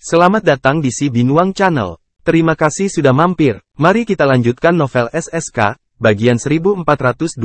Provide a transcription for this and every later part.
Selamat datang di Si Binuang Channel. Terima kasih sudah mampir. Mari kita lanjutkan novel SSK, bagian 1421.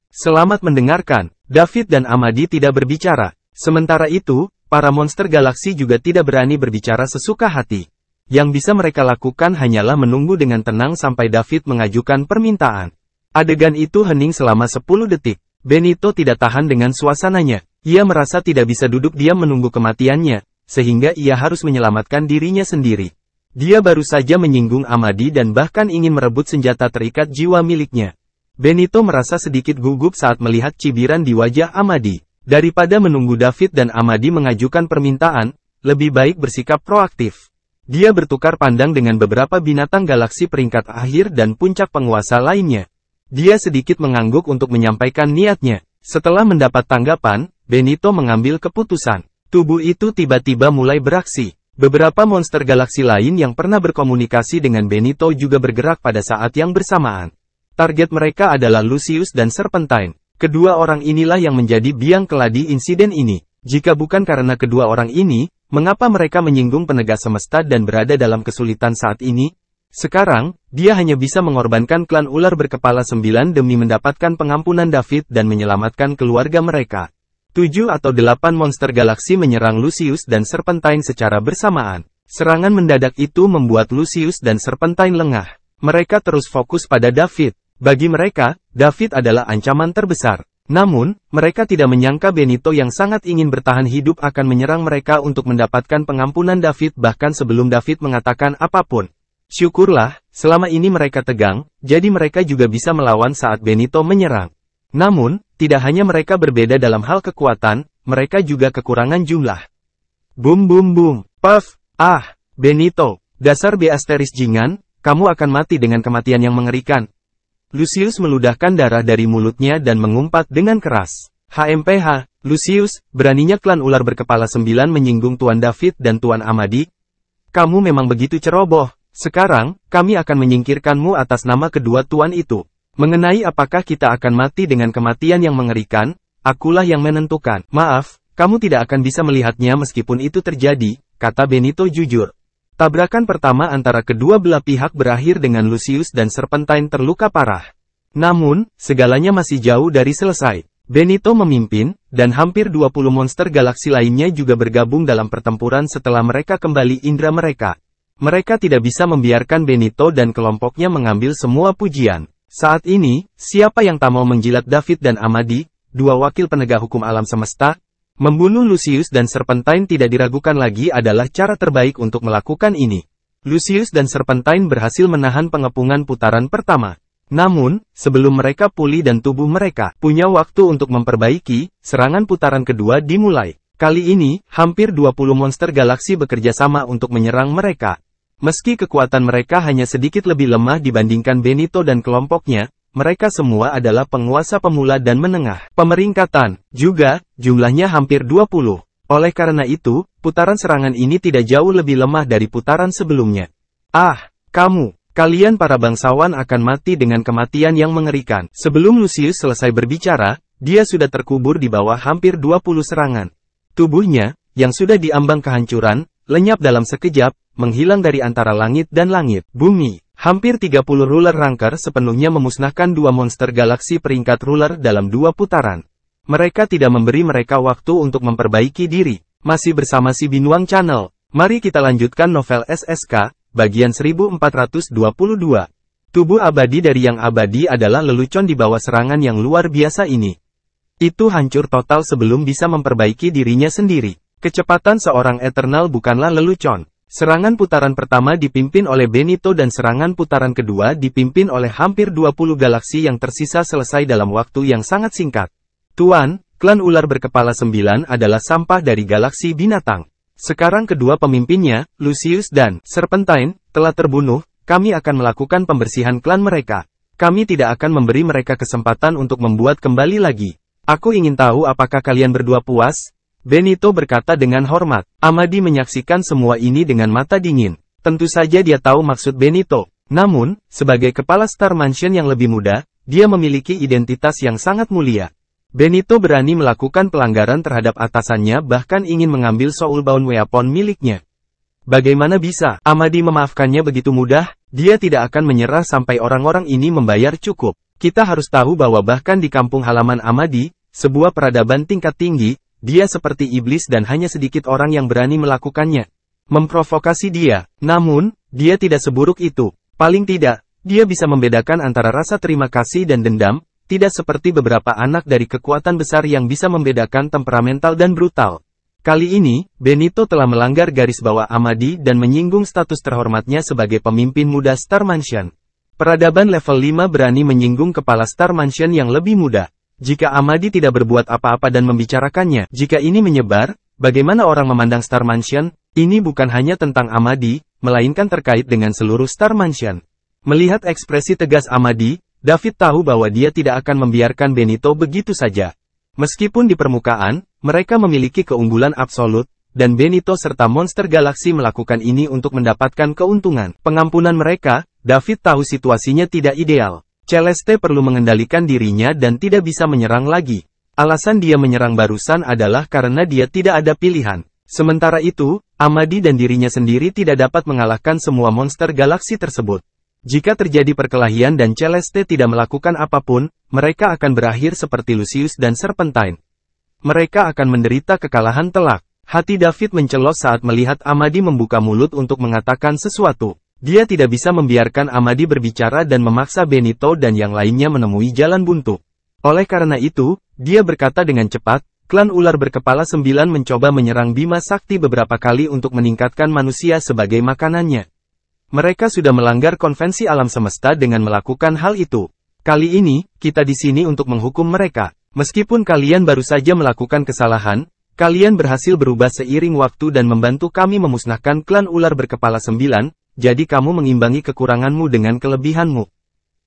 Selamat mendengarkan. David dan Amadi tidak berbicara. Sementara itu, para monster galaksi juga tidak berani berbicara sesuka hati. Yang bisa mereka lakukan hanyalah menunggu dengan tenang sampai David mengajukan permintaan. Adegan itu hening selama 10 detik. Benito tidak tahan dengan suasananya. Ia merasa tidak bisa duduk diam menunggu kematiannya, sehingga ia harus menyelamatkan dirinya sendiri. Dia baru saja menyinggung Amadi dan bahkan ingin merebut senjata terikat jiwa miliknya. Benito merasa sedikit gugup saat melihat cibiran di wajah Amadi. Daripada menunggu David dan Amadi mengajukan permintaan, lebih baik bersikap proaktif. Dia bertukar pandang dengan beberapa binatang galaksi peringkat akhir dan puncak penguasa lainnya. Dia sedikit mengangguk untuk menyampaikan niatnya. Setelah mendapat tanggapan, Benito mengambil keputusan. Tubuh itu tiba-tiba mulai beraksi. Beberapa monster galaksi lain yang pernah berkomunikasi dengan Benito juga bergerak pada saat yang bersamaan. Target mereka adalah Lucius dan Serpentine. Kedua orang inilah yang menjadi biang keladi insiden ini. Jika bukan karena kedua orang ini, mengapa mereka menyinggung penegak semesta dan berada dalam kesulitan saat ini? Sekarang, dia hanya bisa mengorbankan klan ular berkepala 9 demi mendapatkan pengampunan David dan menyelamatkan keluarga mereka. 7 atau 8 monster galaksi menyerang Lucius dan Serpentine secara bersamaan. Serangan mendadak itu membuat Lucius dan Serpentine lengah. Mereka terus fokus pada David. Bagi mereka, David adalah ancaman terbesar. Namun, mereka tidak menyangka Benito yang sangat ingin bertahan hidup akan menyerang mereka untuk mendapatkan pengampunan David bahkan sebelum David mengatakan apapun. Syukurlah, selama ini mereka tegang, jadi mereka juga bisa melawan saat Benito menyerang. Namun, tidak hanya mereka berbeda dalam hal kekuatan, mereka juga kekurangan jumlah. Boom boom boom, puff, Benito, dasar beasteris jingan, kamu akan mati dengan kematian yang mengerikan. Lucius meludahkan darah dari mulutnya dan mengumpat dengan keras. HMPH, Lucius, beraninya klan ular berkepala 9 menyinggung Tuan David dan Tuan Amadi? Kamu memang begitu ceroboh. Sekarang, kami akan menyingkirkanmu atas nama kedua tuan itu. Mengenai apakah kita akan mati dengan kematian yang mengerikan, akulah yang menentukan. Maaf, kamu tidak akan bisa melihatnya meskipun itu terjadi, kata Benito jujur. Tabrakan pertama antara kedua belah pihak berakhir dengan Lucius dan Serpentine terluka parah. Namun, segalanya masih jauh dari selesai. Benito memimpin, dan hampir 20 monster galaksi lainnya juga bergabung dalam pertempuran setelah mereka kembali indera mereka. Mereka tidak bisa membiarkan Benito dan kelompoknya mengambil semua pujian. Saat ini, siapa yang tak mau menjilat David dan Amadi, dua wakil penegak hukum alam semesta? Membunuh Lucius dan Serpentine tidak diragukan lagi adalah cara terbaik untuk melakukan ini. Lucius dan Serpentine berhasil menahan pengepungan putaran pertama. Namun, sebelum mereka pulih dan tubuh mereka punya waktu untuk memperbaiki, serangan putaran kedua dimulai. Kali ini, hampir 20 monster galaksi bekerja sama untuk menyerang mereka. Meski kekuatan mereka hanya sedikit lebih lemah dibandingkan Benito dan kelompoknya, mereka semua adalah penguasa pemula dan menengah. Pemeringkatan, juga, jumlahnya hampir 20. Oleh karena itu, putaran serangan ini tidak jauh lebih lemah dari putaran sebelumnya. Kalian para bangsawan akan mati dengan kematian yang mengerikan. Sebelum Lucius selesai berbicara, dia sudah terkubur di bawah hampir 20 serangan. Tubuhnya, yang sudah diambang kehancuran, lenyap dalam sekejap, menghilang dari antara langit dan langit, bumi. Hampir 30 ruler ranker sepenuhnya memusnahkan dua monster galaksi peringkat ruler dalam 2 putaran. Mereka tidak memberi mereka waktu untuk memperbaiki diri. Masih bersama Si Binuang Channel. Mari kita lanjutkan novel SSK, bagian 1422. Tubuh abadi dari yang abadi adalah lelucon di bawah serangan yang luar biasa ini. Itu hancur total sebelum bisa memperbaiki dirinya sendiri. Kecepatan seorang Eternal bukanlah lelucon. Serangan putaran pertama dipimpin oleh Benito dan serangan putaran kedua dipimpin oleh hampir 20 galaksi yang tersisa selesai dalam waktu yang sangat singkat. Tuan, klan ular berkepala 9 adalah sampah dari galaksi binatang. Sekarang kedua pemimpinnya, Lucius dan Serpentine, telah terbunuh, kami akan melakukan pembersihan klan mereka. Kami tidak akan memberi mereka kesempatan untuk membuat kembali lagi. Aku ingin tahu apakah kalian berdua puas? Benito berkata dengan hormat. Amadi menyaksikan semua ini dengan mata dingin. Tentu saja dia tahu maksud Benito. Namun, sebagai kepala Star Mansion yang lebih muda, dia memiliki identitas yang sangat mulia. Benito berani melakukan pelanggaran terhadap atasannya bahkan ingin mengambil Soulbound Weapon miliknya. Bagaimana bisa Amadi memaafkannya begitu mudah? Dia tidak akan menyerah sampai orang-orang ini membayar cukup. Kita harus tahu bahwa bahkan di kampung halaman Amadi, sebuah peradaban tingkat tinggi, dia seperti iblis dan hanya sedikit orang yang berani melakukannya. Memprovokasi dia. Namun, dia tidak seburuk itu. Paling tidak, dia bisa membedakan antara rasa terima kasih dan dendam, tidak seperti beberapa anak dari kekuatan besar yang bisa membedakan temperamental dan brutal. Kali ini, Benito telah melanggar garis bawah Amadi dan menyinggung status terhormatnya sebagai pemimpin muda Star Mansion. Peradaban level 5 berani menyinggung kepala Star Mansion yang lebih muda. Jika Amadi tidak berbuat apa-apa dan membicarakannya, jika ini menyebar, bagaimana orang memandang Star Mansion? Ini bukan hanya tentang Amadi, melainkan terkait dengan seluruh Star Mansion. Melihat ekspresi tegas Amadi, David tahu bahwa dia tidak akan membiarkan Benito begitu saja. Meskipun di permukaan, mereka memiliki keunggulan absolut, dan Benito serta monster galaksi melakukan ini untuk mendapatkan keuntungan. Pengampunan mereka, David tahu situasinya tidak ideal. Celeste perlu mengendalikan dirinya dan tidak bisa menyerang lagi. Alasan dia menyerang barusan adalah karena dia tidak ada pilihan. Sementara itu, Amadi dan dirinya sendiri tidak dapat mengalahkan semua monster galaksi tersebut. Jika terjadi perkelahian dan Celeste tidak melakukan apapun, mereka akan berakhir seperti Lucius dan Serpentine. Mereka akan menderita kekalahan telak. Hati David mencelos saat melihat Amadi membuka mulut untuk mengatakan sesuatu. Dia tidak bisa membiarkan Amadi berbicara dan memaksa Benito dan yang lainnya menemui jalan buntu. Oleh karena itu, dia berkata dengan cepat, klan ular berkepala 9 mencoba menyerang Bima Sakti beberapa kali untuk meningkatkan manusia sebagai makanannya. Mereka sudah melanggar konvensi alam semesta dengan melakukan hal itu. Kali ini, kita di sini untuk menghukum mereka. Meskipun kalian baru saja melakukan kesalahan, kalian berhasil berubah seiring waktu dan membantu kami memusnahkan klan ular berkepala 9, jadi kamu mengimbangi kekuranganmu dengan kelebihanmu.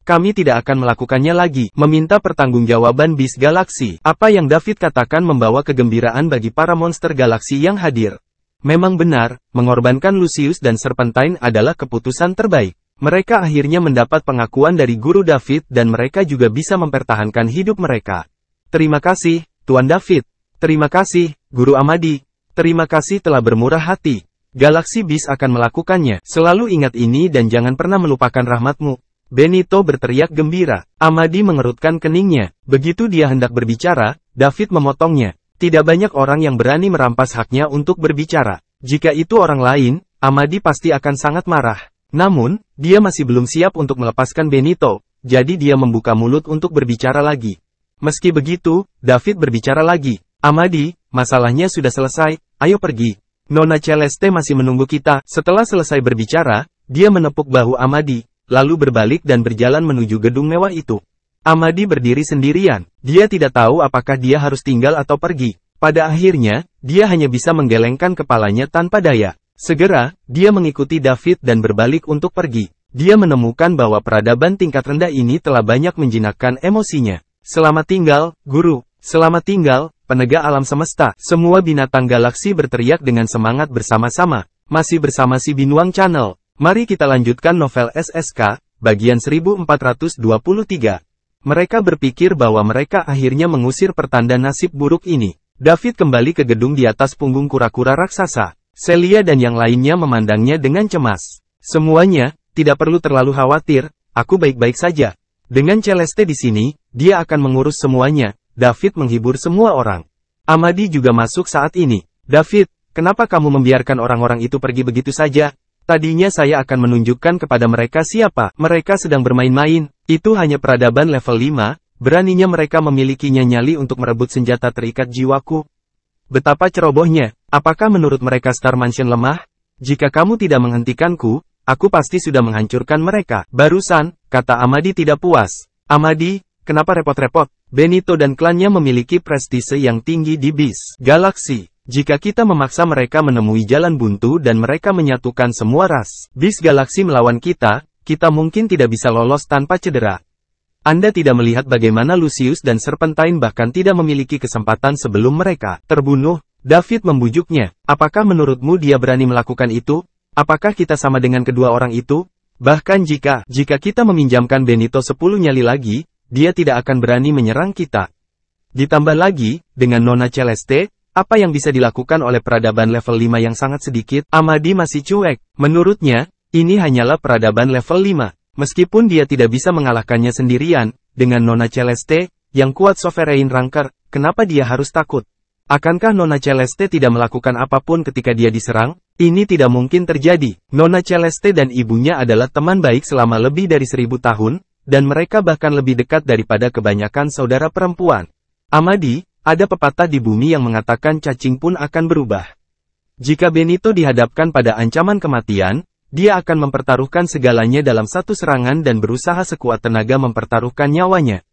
Kami tidak akan melakukannya lagi. Meminta pertanggungjawaban bis galaksi. Apa yang David katakan membawa kegembiraan bagi para monster galaksi yang hadir. Memang benar, mengorbankan Lucius dan Serpentine adalah keputusan terbaik. Mereka akhirnya mendapat pengakuan dari Guru David dan mereka juga bisa mempertahankan hidup mereka. Terima kasih, Tuan David. Terima kasih, Guru Amadi. Terima kasih telah bermurah hati. Galaksi Beast akan melakukannya. Selalu ingat ini dan jangan pernah melupakan rahmatmu. Benito berteriak gembira. Amadi mengerutkan keningnya. Begitu dia hendak berbicara, David memotongnya. Tidak banyak orang yang berani merampas haknya untuk berbicara. Jika itu orang lain, Amadi pasti akan sangat marah. Namun, dia masih belum siap untuk melepaskan Benito, jadi dia membuka mulut untuk berbicara lagi. Meski begitu, David berbicara lagi. Amadi, masalahnya sudah selesai, ayo pergi. Nona Celeste masih menunggu kita. Setelah selesai berbicara, dia menepuk bahu Amadi, lalu berbalik dan berjalan menuju gedung mewah itu. Amadi berdiri sendirian. Dia tidak tahu apakah dia harus tinggal atau pergi. Pada akhirnya, dia hanya bisa menggelengkan kepalanya tanpa daya. Segera, dia mengikuti David dan berbalik untuk pergi. Dia menemukan bahwa peradaban tingkat rendah ini telah banyak menjinakkan emosinya. Selamat tinggal, Guru. Selamat tinggal, penegak alam semesta. Semua binatang galaksi berteriak dengan semangat bersama-sama. Masih bersama si Binuang Channel. Mari kita lanjutkan novel SSK, bagian 1423. Mereka berpikir bahwa mereka akhirnya mengusir pertanda nasib buruk ini. David kembali ke gedung di atas punggung kura-kura raksasa. Celia dan yang lainnya memandangnya dengan cemas. Semuanya, tidak perlu terlalu khawatir, aku baik-baik saja. Dengan Celeste di sini, dia akan mengurus semuanya. David menghibur semua orang. Amadi juga masuk saat ini. David, kenapa kamu membiarkan orang-orang itu pergi begitu saja? Tadinya saya akan menunjukkan kepada mereka siapa. Mereka sedang bermain-main. Itu hanya peradaban level 5, beraninya mereka memilikinya nyali untuk merebut senjata terikat jiwaku. Betapa cerobohnya. Apakah menurut mereka Star Mansion lemah? Jika kamu tidak menghentikanku, aku pasti sudah menghancurkan mereka. Barusan, kata Amadi tidak puas. Amadi, kenapa repot-repot? Benito dan klannya memiliki prestise yang tinggi di Beast Galaxy. Jika kita memaksa mereka menemui jalan buntu dan mereka menyatukan semua ras Beast Galaxy melawan kita mungkin tidak bisa lolos tanpa cedera. Anda tidak melihat bagaimana Lucius dan Serpentine bahkan tidak memiliki kesempatan sebelum mereka terbunuh? David membujuknya. Apakah menurutmu dia berani melakukan itu? Apakah kita sama dengan kedua orang itu? Bahkan jika kita meminjamkan Benito 10 nyali lagi, dia tidak akan berani menyerang kita. Ditambah lagi, dengan Nona Celeste, Apa yang bisa dilakukan oleh peradaban level 5 yang sangat sedikit? Amadi masih cuek. Menurutnya, ini hanyalah peradaban level 5. Meskipun dia tidak bisa mengalahkannya sendirian, dengan Nona Celeste, yang kuat Sovereign Ranker, kenapa dia harus takut? Akankah Nona Celeste tidak melakukan apapun ketika dia diserang? Ini tidak mungkin terjadi. Nona Celeste dan ibunya adalah teman baik selama lebih dari 1000 tahun, dan mereka bahkan lebih dekat daripada kebanyakan saudara perempuan. Amadi, ada pepatah di bumi yang mengatakan cacing pun akan berubah. Jika Benito dihadapkan pada ancaman kematian, dia akan mempertaruhkan segalanya dalam satu serangan dan berusaha sekuat tenaga mempertaruhkan nyawanya.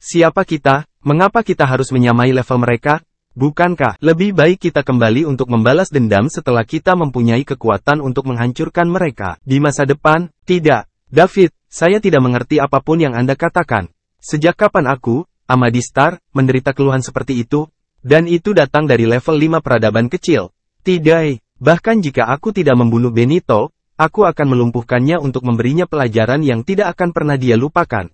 Siapa kita? Mengapa kita harus menyamai level mereka? Bukankah lebih baik kita kembali untuk membalas dendam setelah kita mempunyai kekuatan untuk menghancurkan mereka di masa depan? Tidak, David, saya tidak mengerti apapun yang Anda katakan. Sejak kapan aku, Amadi Star, menderita keluhan seperti itu? Dan itu datang dari level 5 peradaban kecil. Tidak, bahkan jika aku tidak membunuh Benito, aku akan melumpuhkannya untuk memberinya pelajaran yang tidak akan pernah dia lupakan.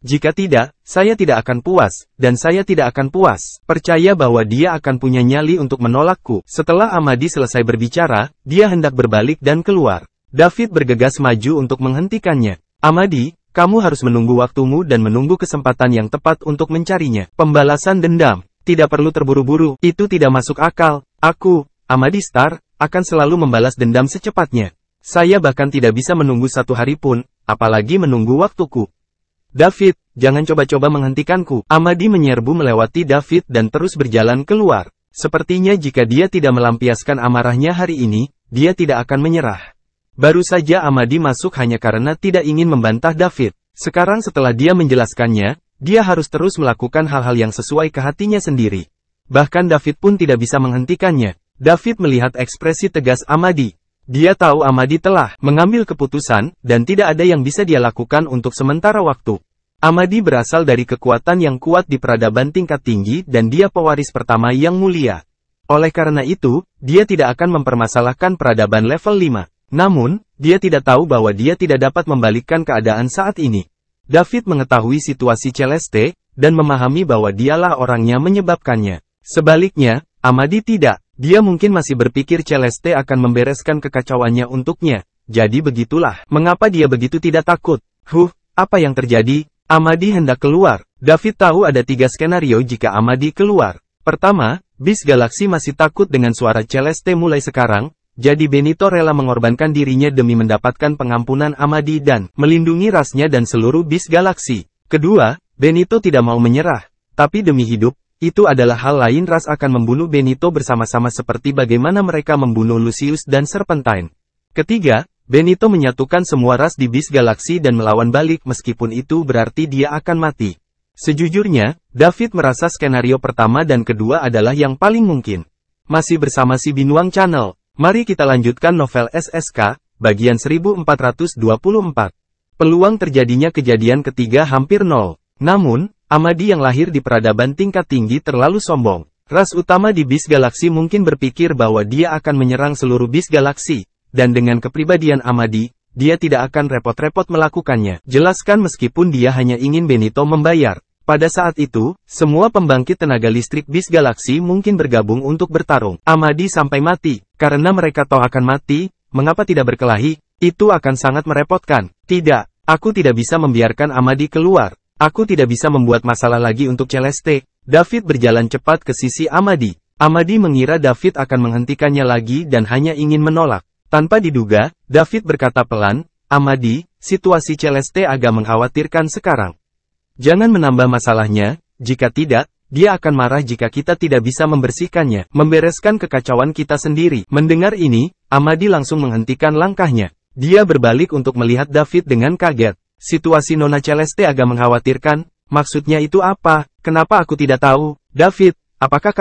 Jika tidak, saya tidak akan puas, dan saya tidak akan puas. Percaya bahwa dia akan punya nyali untuk menolakku. Setelah Amadi selesai berbicara, dia hendak berbalik dan keluar. David bergegas maju untuk menghentikannya. Amadi, kamu harus menunggu waktumu dan menunggu kesempatan yang tepat untuk mencarinya. Pembalasan dendam. Tidak perlu terburu-buru, itu tidak masuk akal. Aku, Amadi Star, akan selalu membalas dendam secepatnya. Saya bahkan tidak bisa menunggu 1 hari pun, apalagi menunggu waktuku. David, jangan coba-coba menghentikanku. Amadi menyerbu melewati David dan terus berjalan keluar. Sepertinya jika dia tidak melampiaskan amarahnya hari ini, dia tidak akan menyerah. Baru saja Amadi masuk hanya karena tidak ingin membantah David. Sekarang setelah dia menjelaskannya, dia harus terus melakukan hal-hal yang sesuai ke hatinya sendiri. Bahkan David pun tidak bisa menghentikannya. David melihat ekspresi tegas Amadi. Dia tahu Amadi telah mengambil keputusan, dan tidak ada yang bisa dia lakukan untuk sementara waktu. Amadi berasal dari kekuatan yang kuat di peradaban tingkat tinggi dan dia pewaris pertama yang mulia. Oleh karena itu, dia tidak akan mempermasalahkan peradaban level 5. Namun, dia tidak tahu bahwa dia tidak dapat membalikkan keadaan saat ini. David mengetahui situasi Celeste, dan memahami bahwa dialah orangnya menyebabkannya. Sebaliknya, Amadi tidak. Dia mungkin masih berpikir Celeste akan membereskan kekacauannya untuknya. Jadi begitulah, mengapa dia begitu tidak takut. Apa yang terjadi? Amadi hendak keluar. David tahu ada 3 skenario jika Amadi keluar. Pertama, bis galaksi masih takut dengan suara Celeste mulai sekarang, jadi Benito rela mengorbankan dirinya demi mendapatkan pengampunan Amadi dan melindungi rasnya dan seluruh bis galaksi. Kedua, Benito tidak mau menyerah, tapi demi hidup, itu adalah hal lain. Ras akan membunuh Benito bersama-sama seperti bagaimana mereka membunuh Lucius dan Serpentine. Ketiga, Benito menyatukan semua ras di bis galaksi dan melawan balik meskipun itu berarti dia akan mati. Sejujurnya, David merasa skenario pertama dan kedua adalah yang paling mungkin. Masih bersama si Binuang Channel, mari kita lanjutkan novel SSK, bagian 1424. Peluang terjadinya kejadian ketiga hampir nol. Namun, Amadi yang lahir di peradaban tingkat tinggi terlalu sombong. Ras utama di bis galaksi mungkin berpikir bahwa dia akan menyerang seluruh bis galaksi, dan dengan kepribadian Amadi, dia tidak akan repot-repot melakukannya. Jelaskan meskipun dia hanya ingin Benito membayar. Pada saat itu, semua pembangkit tenaga listrik bis galaksi mungkin bergabung untuk bertarung. Amadi sampai mati. Karena mereka toh akan mati, mengapa tidak berkelahi? Itu akan sangat merepotkan. Tidak, aku tidak bisa membiarkan Amadi keluar. Aku tidak bisa membuat masalah lagi untuk Celeste. David berjalan cepat ke sisi Amadi. Amadi mengira David akan menghentikannya lagi dan hanya ingin menolak. Tanpa diduga, David berkata pelan, Amadi, situasi Celeste agak mengkhawatirkan sekarang. Jangan menambah masalahnya, jika tidak, dia akan marah jika kita tidak bisa membersihkannya, membereskan kekacauan kita sendiri. Mendengar ini, Amadi langsung menghentikan langkahnya. Dia berbalik untuk melihat David dengan kaget. Situasi Nona Celeste agak mengkhawatirkan, maksudnya itu apa? Kenapa aku tidak tahu? David, apakah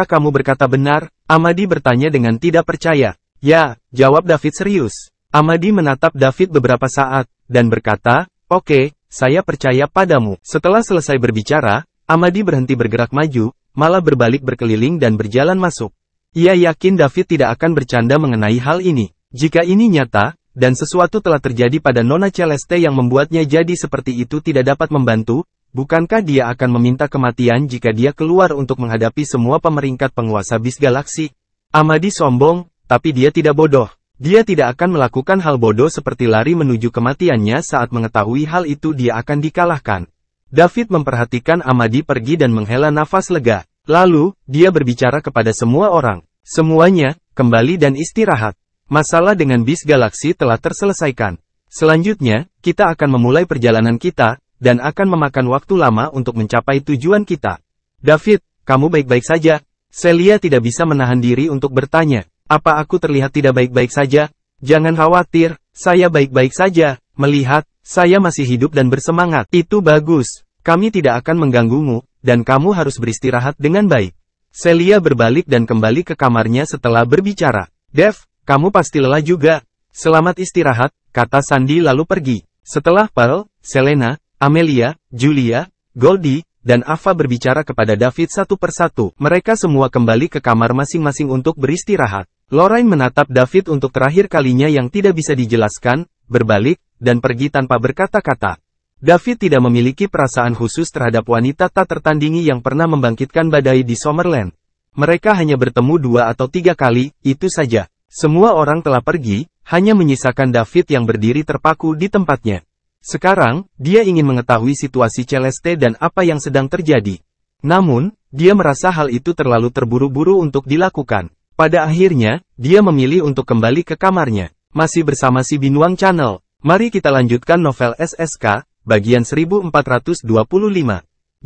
kamu berkata benar? Amadi bertanya dengan tidak percaya. Ya, jawab David serius. Amadi menatap David beberapa saat, dan berkata, oke, saya percaya padamu. Setelah selesai berbicara, Amadi berhenti bergerak maju, malah berbalik berkeliling dan berjalan masuk. Ia yakin David tidak akan bercanda mengenai hal ini. Jika ini nyata, dan sesuatu telah terjadi pada Nona Celeste yang membuatnya jadi seperti itu tidak dapat membantu, Bukankah dia akan meminta kematian jika dia keluar untuk menghadapi semua pemeringkat penguasa bis galaksi? Amadi sombong, tapi dia tidak bodoh. Dia tidak akan melakukan hal bodoh seperti lari menuju kematiannya saat mengetahui hal itu dia akan dikalahkan. David memperhatikan Amadi pergi dan menghela nafas lega. Lalu, dia berbicara kepada semua orang. Semuanya, kembali dan istirahat. Masalah dengan bis galaksi telah terselesaikan. Selanjutnya, kita akan memulai perjalanan kita, dan akan memakan waktu lama untuk mencapai tujuan kita. David, kamu baik-baik saja? Celia tidak bisa menahan diri untuk bertanya. Apa aku terlihat tidak baik-baik saja? Jangan khawatir, saya baik-baik saja. Melihat, saya masih hidup dan bersemangat. Itu bagus. Kami tidak akan mengganggumu, dan kamu harus beristirahat dengan baik. Celia berbalik dan kembali ke kamarnya setelah berbicara. Dev, kamu pasti lelah juga. Selamat istirahat, kata Sandy lalu pergi. Setelah Pearl, Selena, Amelia, Julia, Goldie, dan Ava berbicara kepada David satu persatu. Mereka semua kembali ke kamar masing-masing untuk beristirahat. Lorraine menatap David untuk terakhir kalinya yang tidak bisa dijelaskan, berbalik, dan pergi tanpa berkata-kata. David tidak memiliki perasaan khusus terhadap wanita tak tertandingi yang pernah membangkitkan badai di Summerland. Mereka hanya bertemu 2 atau 3 kali, itu saja. Semua orang telah pergi, hanya menyisakan David yang berdiri terpaku di tempatnya. Sekarang, dia ingin mengetahui situasi Celeste dan apa yang sedang terjadi. Namun, dia merasa hal itu terlalu terburu-buru untuk dilakukan. Pada akhirnya, dia memilih untuk kembali ke kamarnya. Masih bersama si Binuang Channel. Mari kita lanjutkan novel SSK, bagian 1425.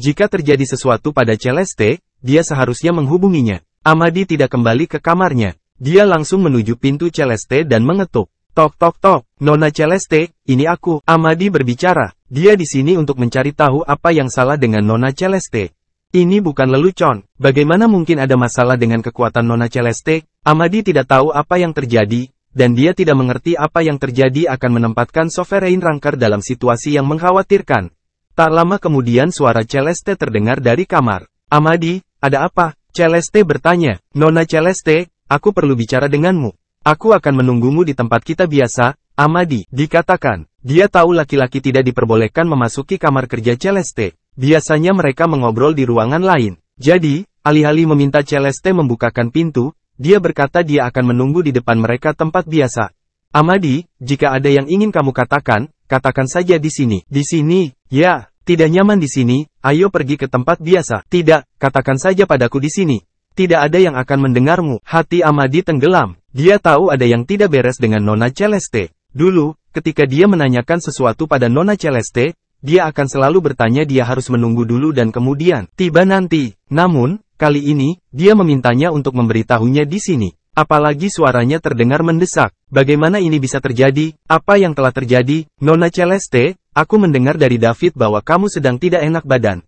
Jika terjadi sesuatu pada Celeste, dia seharusnya menghubunginya. Amadi tidak kembali ke kamarnya. Dia langsung menuju pintu Celeste dan mengetuk. Tok tok tok, Nona Celeste, ini aku. Amadi berbicara. Dia di sini untuk mencari tahu apa yang salah dengan Nona Celeste. Ini bukan lelucon. Bagaimana mungkin ada masalah dengan kekuatan Nona Celeste? Amadi tidak tahu apa yang terjadi, dan dia tidak mengerti apa yang terjadi akan menempatkan Sovereign Rancor dalam situasi yang mengkhawatirkan. Tak lama kemudian suara Celeste terdengar dari kamar. Amadi, ada apa? Celeste bertanya. Nona Celeste, aku perlu bicara denganmu. Aku akan menunggumu di tempat kita biasa, Amadi, dikatakan. Dia tahu laki-laki tidak diperbolehkan memasuki kamar kerja Celeste. Biasanya mereka mengobrol di ruangan lain. Jadi, alih-alih meminta Celeste membukakan pintu, dia berkata dia akan menunggu di depan mereka tempat biasa. Amadi, jika ada yang ingin kamu katakan, katakan saja di sini. Di sini, ya, tidak nyaman di sini, ayo pergi ke tempat biasa. Tidak, katakan saja padaku di sini. Tidak ada yang akan mendengarmu. Hati Amadi tenggelam. Dia tahu ada yang tidak beres dengan Nona Celeste. Dulu, ketika dia menanyakan sesuatu pada Nona Celeste, dia akan selalu bertanya dia harus menunggu dulu dan kemudian tiba nanti. Namun, kali ini, dia memintanya untuk memberitahunya di sini. Apalagi suaranya terdengar mendesak. Bagaimana ini bisa terjadi? Apa yang telah terjadi? Nona Celeste, aku mendengar dari David bahwa kamu sedang tidak enak badan.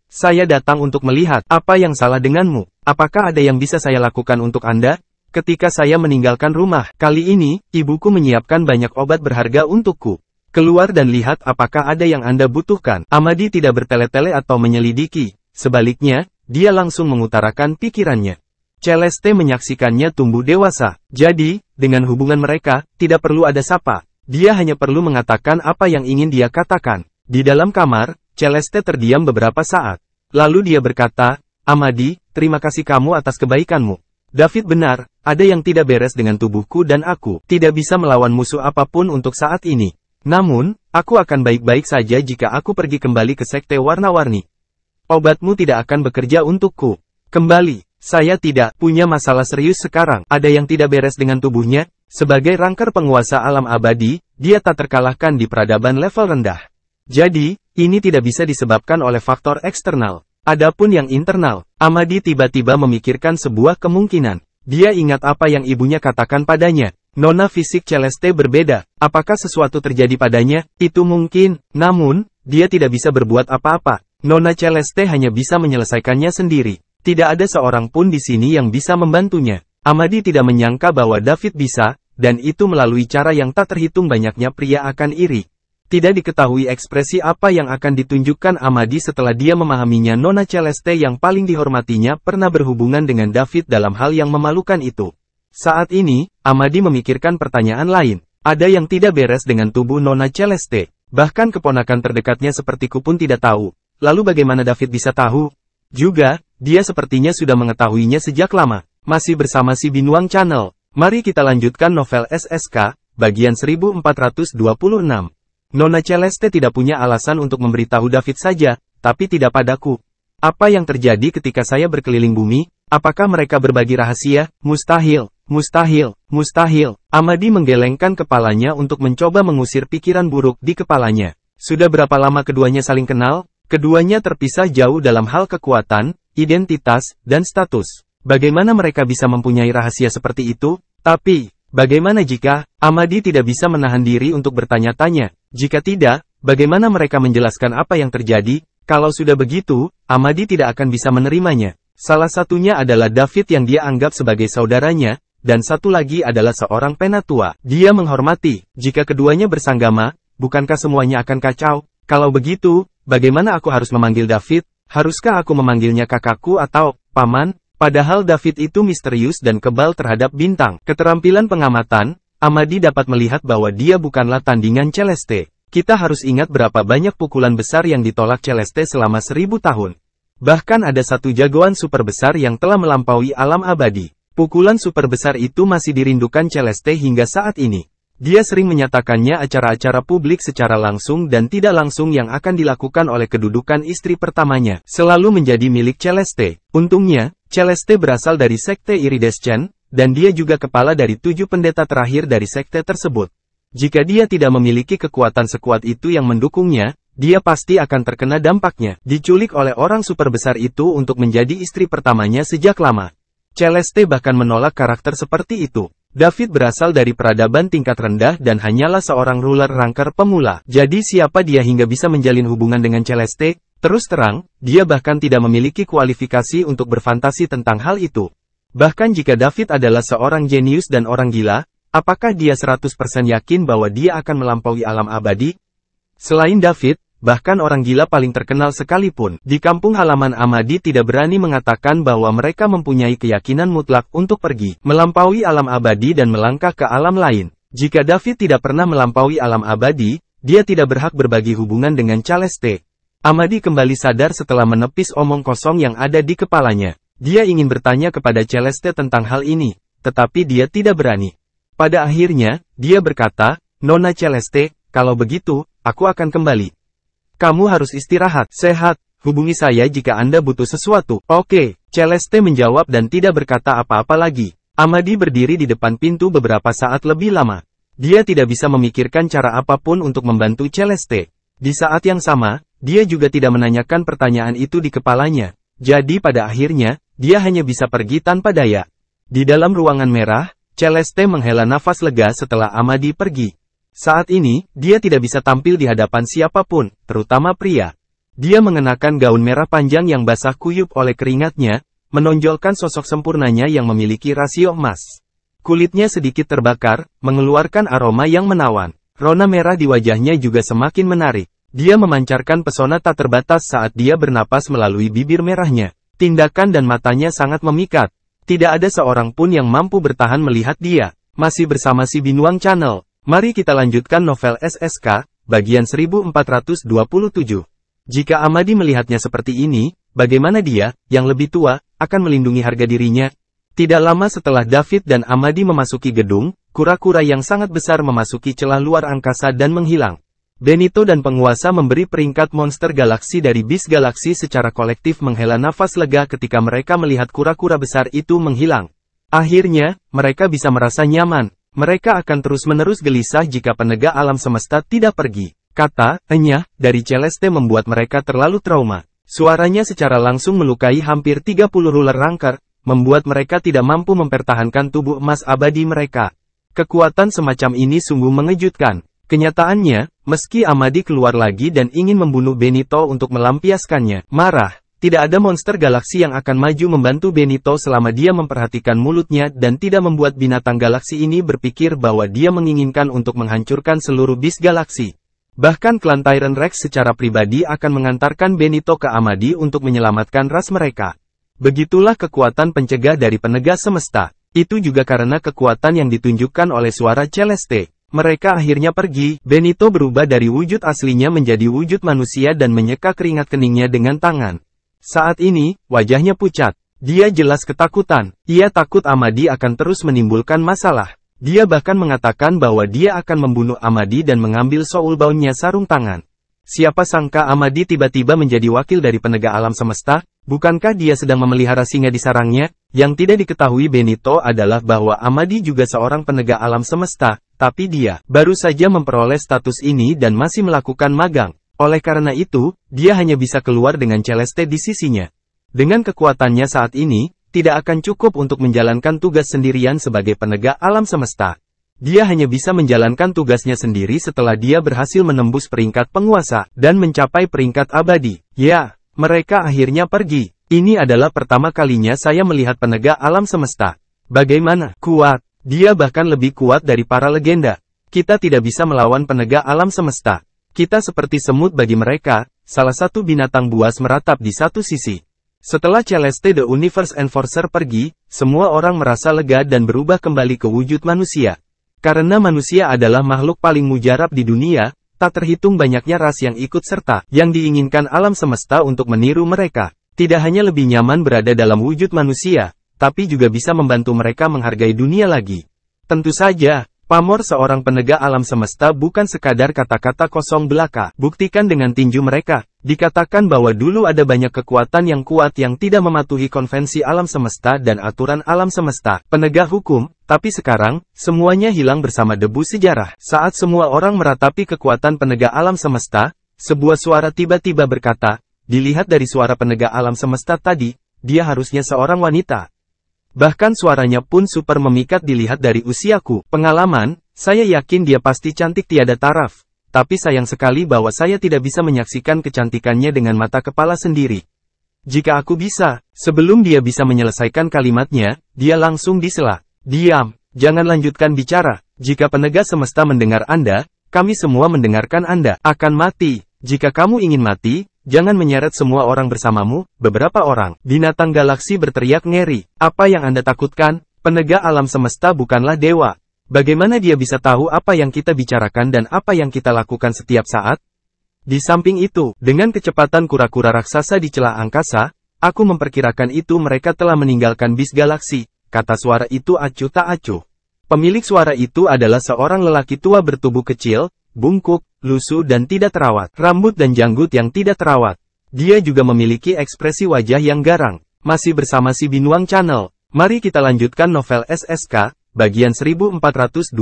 Saya datang untuk melihat apa yang salah denganmu. Apakah ada yang bisa saya lakukan untuk Anda? Ketika saya meninggalkan rumah, kali ini, ibuku menyiapkan banyak obat berharga untukku. Keluar dan lihat apakah ada yang Anda butuhkan. Amadi tidak bertele-tele atau menyelidiki. Sebaliknya, dia langsung mengutarakan pikirannya. Celeste menyaksikannya tumbuh dewasa. Jadi, dengan hubungan mereka, tidak perlu ada sapa. Dia hanya perlu mengatakan apa yang ingin dia katakan. Di dalam kamar, Celeste terdiam beberapa saat. Lalu dia berkata, Amadi, terima kasih kamu atas kebaikanmu. David benar, ada yang tidak beres dengan tubuhku dan aku tidak bisa melawan musuh apapun untuk saat ini. Namun, aku akan baik-baik saja jika aku pergi kembali ke sekte warna-warni. Obatmu tidak akan bekerja untukku. Kembali, saya tidak punya masalah serius sekarang. Ada yang tidak beres dengan tubuhnya? Sebagai ranger penguasa alam abadi, dia tak terkalahkan di peradaban level rendah. Jadi, ini tidak bisa disebabkan oleh faktor eksternal. Adapun yang internal, Amadi tiba-tiba memikirkan sebuah kemungkinan. Dia ingat apa yang ibunya katakan padanya. Nona fisik Celeste berbeda. Apakah sesuatu terjadi padanya? Itu mungkin. Namun, dia tidak bisa berbuat apa-apa. Nona Celeste hanya bisa menyelesaikannya sendiri. Tidak ada seorang pun di sini yang bisa membantunya. Amadi tidak menyangka bahwa David bisa, dan itu melalui cara yang tak terhitung banyaknya pria akan iri. Tidak diketahui ekspresi apa yang akan ditunjukkan Amadi setelah dia memahaminya. Nona Celeste yang paling dihormatinya pernah berhubungan dengan David dalam hal yang memalukan itu. Saat ini, Amadi memikirkan pertanyaan lain. Ada yang tidak beres dengan tubuh Nona Celeste. Bahkan keponakan terdekatnya sepertiku pun tidak tahu. lalu bagaimana David bisa tahu? Juga, dia sepertinya sudah mengetahuinya sejak lama. Masih bersama si Binuang Channel. Mari kita lanjutkan novel SSK, bagian 1426. Nona Celeste tidak punya alasan untuk memberitahu David saja, tapi tidak padaku. Apa yang terjadi ketika saya berkeliling bumi? Apakah mereka berbagi rahasia? Mustahil, mustahil, mustahil. Amadi menggelengkan kepalanya untuk mencoba mengusir pikiran buruk di kepalanya. Sudah berapa lama keduanya saling kenal? Keduanya terpisah jauh dalam hal kekuatan, identitas, dan status. Bagaimana mereka bisa mempunyai rahasia seperti itu? Tapi, bagaimana jika Amadi tidak bisa menahan diri untuk bertanya-tanya? Jika tidak, bagaimana mereka menjelaskan apa yang terjadi? Kalau sudah begitu, Amadi tidak akan bisa menerimanya. Salah satunya adalah David yang dia anggap sebagai saudaranya, dan satu lagi adalah seorang penatua. Dia menghormati. Jika keduanya bersanggama, bukankah semuanya akan kacau? Kalau begitu, bagaimana aku harus memanggil David? Haruskah aku memanggilnya kakakku atau paman? Padahal David itu misterius dan kebal terhadap bintang. Keterampilan pengamatan, Amadi dapat melihat bahwa dia bukanlah tandingan Celeste. Kita harus ingat berapa banyak pukulan besar yang ditolak Celeste selama 1000 tahun. Bahkan ada satu jagoan super besar yang telah melampaui alam abadi. Pukulan super besar itu masih dirindukan Celeste hingga saat ini. Dia sering menyatakannya acara-acara publik secara langsung dan tidak langsung yang akan dilakukan oleh kedudukan istri pertamanya, selalu menjadi milik Celeste. Untungnya, Celeste berasal dari sekte Iridescent, dan dia juga kepala dari 7 pendeta terakhir dari sekte tersebut. Jika dia tidak memiliki kekuatan sekuat itu yang mendukungnya, dia pasti akan terkena dampaknya. Diculik oleh orang super besar itu untuk menjadi istri pertamanya sejak lama. Celeste bahkan menolak karakter seperti itu. David berasal dari peradaban tingkat rendah dan hanyalah seorang ruler ranker pemula. Jadi siapa dia hingga bisa menjalin hubungan dengan Celeste? Terus terang, dia bahkan tidak memiliki kualifikasi untuk berfantasi tentang hal itu. Bahkan jika David adalah seorang jenius dan orang gila, apakah dia 100% yakin bahwa dia akan melampaui alam abadi? Selain David, bahkan orang gila paling terkenal sekalipun, di kampung halaman Amadi tidak berani mengatakan bahwa mereka mempunyai keyakinan mutlak untuk pergi, melampaui alam abadi dan melangkah ke alam lain. Jika David tidak pernah melampaui alam abadi, dia tidak berhak berbagi hubungan dengan Celeste. Amadi kembali sadar setelah menepis omong kosong yang ada di kepalanya. Dia ingin bertanya kepada Celeste tentang hal ini, tetapi dia tidak berani. Pada akhirnya, dia berkata, "Nona Celeste, kalau begitu, aku akan kembali. Kamu harus istirahat, sehat, hubungi saya jika Anda butuh sesuatu." "Oke," Celeste menjawab dan tidak berkata apa-apa lagi. Amadi berdiri di depan pintu beberapa saat lebih lama. Dia tidak bisa memikirkan cara apapun untuk membantu Celeste. Di saat yang sama, dia juga tidak menanyakan pertanyaan itu di kepalanya. Jadi pada akhirnya, dia hanya bisa pergi tanpa daya. Di dalam ruangan merah, Celeste menghela nafas lega setelah Amadi pergi. Saat ini, dia tidak bisa tampil di hadapan siapapun, terutama pria. Dia mengenakan gaun merah panjang yang basah kuyup oleh keringatnya, menonjolkan sosok sempurnanya yang memiliki rasio emas. Kulitnya sedikit terbakar, mengeluarkan aroma yang menawan. Rona merah di wajahnya juga semakin menarik. Dia memancarkan pesona tak terbatas saat dia bernapas melalui bibir merahnya. Tindakan dan matanya sangat memikat. Tidak ada seorang pun yang mampu bertahan melihat dia. Masih bersama si Binuang Channel. Mari kita lanjutkan novel SSK, bagian 1427. Jika Amadi melihatnya seperti ini, bagaimana dia, yang lebih tua, akan melindungi harga dirinya? Tidak lama setelah David dan Amadi memasuki gedung, kura-kura yang sangat besar memasuki celah luar angkasa dan menghilang. Benito dan penguasa memberi peringkat monster galaksi dari bis galaksi secara kolektif menghela nafas lega ketika mereka melihat kura-kura besar itu menghilang. Akhirnya, mereka bisa merasa nyaman. Mereka akan terus-menerus gelisah jika penegak alam semesta tidak pergi. Kata, "Enyah," dari Celeste membuat mereka terlalu trauma. Suaranya secara langsung melukai hampir 30 ruler ranker, membuat mereka tidak mampu mempertahankan tubuh emas abadi mereka. Kekuatan semacam ini sungguh mengejutkan. Kenyataannya, meski Amadi keluar lagi dan ingin membunuh Benito untuk melampiaskannya marah, tidak ada monster galaksi yang akan maju membantu Benito selama dia memperhatikan mulutnya dan tidak membuat binatang galaksi ini berpikir bahwa dia menginginkan untuk menghancurkan seluruh bis galaksi. Bahkan klan Tyrant Rex secara pribadi akan mengantarkan Benito ke Amadi untuk menyelamatkan ras mereka. Begitulah kekuatan pencegah dari penegak semesta. Itu juga karena kekuatan yang ditunjukkan oleh suara Celeste. Mereka akhirnya pergi. Benito berubah dari wujud aslinya menjadi wujud manusia dan menyeka keringat keningnya dengan tangan. Saat ini, wajahnya pucat. Dia jelas ketakutan. Ia takut Amadi akan terus menimbulkan masalah. Dia bahkan mengatakan bahwa dia akan membunuh Amadi dan mengambil soulbound-nya sarung tangan. Siapa sangka Amadi tiba-tiba menjadi wakil dari penegak alam semesta? Bukankah dia sedang memelihara singa di sarangnya? Yang tidak diketahui Benito adalah bahwa Amadi juga seorang penegak alam semesta, tapi dia baru saja memperoleh status ini dan masih melakukan magang. Oleh karena itu, dia hanya bisa keluar dengan Celeste di sisinya. Dengan kekuatannya saat ini, tidak akan cukup untuk menjalankan tugas sendirian sebagai penegak alam semesta. Dia hanya bisa menjalankan tugasnya sendiri setelah dia berhasil menembus peringkat penguasa dan mencapai peringkat abadi. Ya, mereka akhirnya pergi. Ini adalah pertama kalinya saya melihat penegak alam semesta. Bagaimana? Kuat. Dia bahkan lebih kuat dari para legenda. Kita tidak bisa melawan penegak alam semesta. Kita seperti semut bagi mereka, salah satu binatang buas meratap di satu sisi. Setelah Celeste the Universe Enforcer pergi, semua orang merasa lega dan berubah kembali ke wujud manusia. Karena manusia adalah makhluk paling mujarab di dunia, tak terhitung banyaknya ras yang ikut serta, yang diinginkan alam semesta untuk meniru mereka. Tidak hanya lebih nyaman berada dalam wujud manusia, tapi juga bisa membantu mereka menghargai dunia lagi. Tentu saja, pamor seorang penegak alam semesta bukan sekadar kata-kata kosong belaka. Buktikan dengan tinju mereka. Dikatakan bahwa dulu ada banyak kekuatan yang kuat yang tidak mematuhi konvensi alam semesta dan aturan alam semesta, penegak hukum, tapi sekarang, semuanya hilang bersama debu sejarah. Saat semua orang meratapi kekuatan penegak alam semesta, sebuah suara tiba-tiba berkata, dilihat dari suara penegak alam semesta tadi, dia harusnya seorang wanita. Bahkan suaranya pun super memikat dilihat dari usiaku. Pengalaman, saya yakin dia pasti cantik tiada taraf. Tapi sayang sekali bahwa saya tidak bisa menyaksikan kecantikannya dengan mata kepala sendiri. Jika aku bisa, sebelum dia bisa menyelesaikan kalimatnya, dia langsung disela. Diam, jangan lanjutkan bicara. Jika penegak semesta mendengar Anda, kami semua mendengarkan Anda akan mati. Jika kamu ingin mati, jangan menyeret semua orang bersamamu. Beberapa orang binatang galaksi berteriak ngeri. Apa yang Anda takutkan? Penegak alam semesta bukanlah dewa. Bagaimana dia bisa tahu apa yang kita bicarakan dan apa yang kita lakukan setiap saat? Di samping itu, dengan kecepatan kura-kura raksasa di celah angkasa, aku memperkirakan itu mereka telah meninggalkan bis galaksi, kata suara itu acuh tak acuh. Pemilik suara itu adalah seorang lelaki tua bertubuh kecil, bungkuk, lusuh dan tidak terawat, rambut dan janggut yang tidak terawat. Dia juga memiliki ekspresi wajah yang garang. Masih bersama si Binuang Channel, mari kita lanjutkan novel SSK, bagian 1428.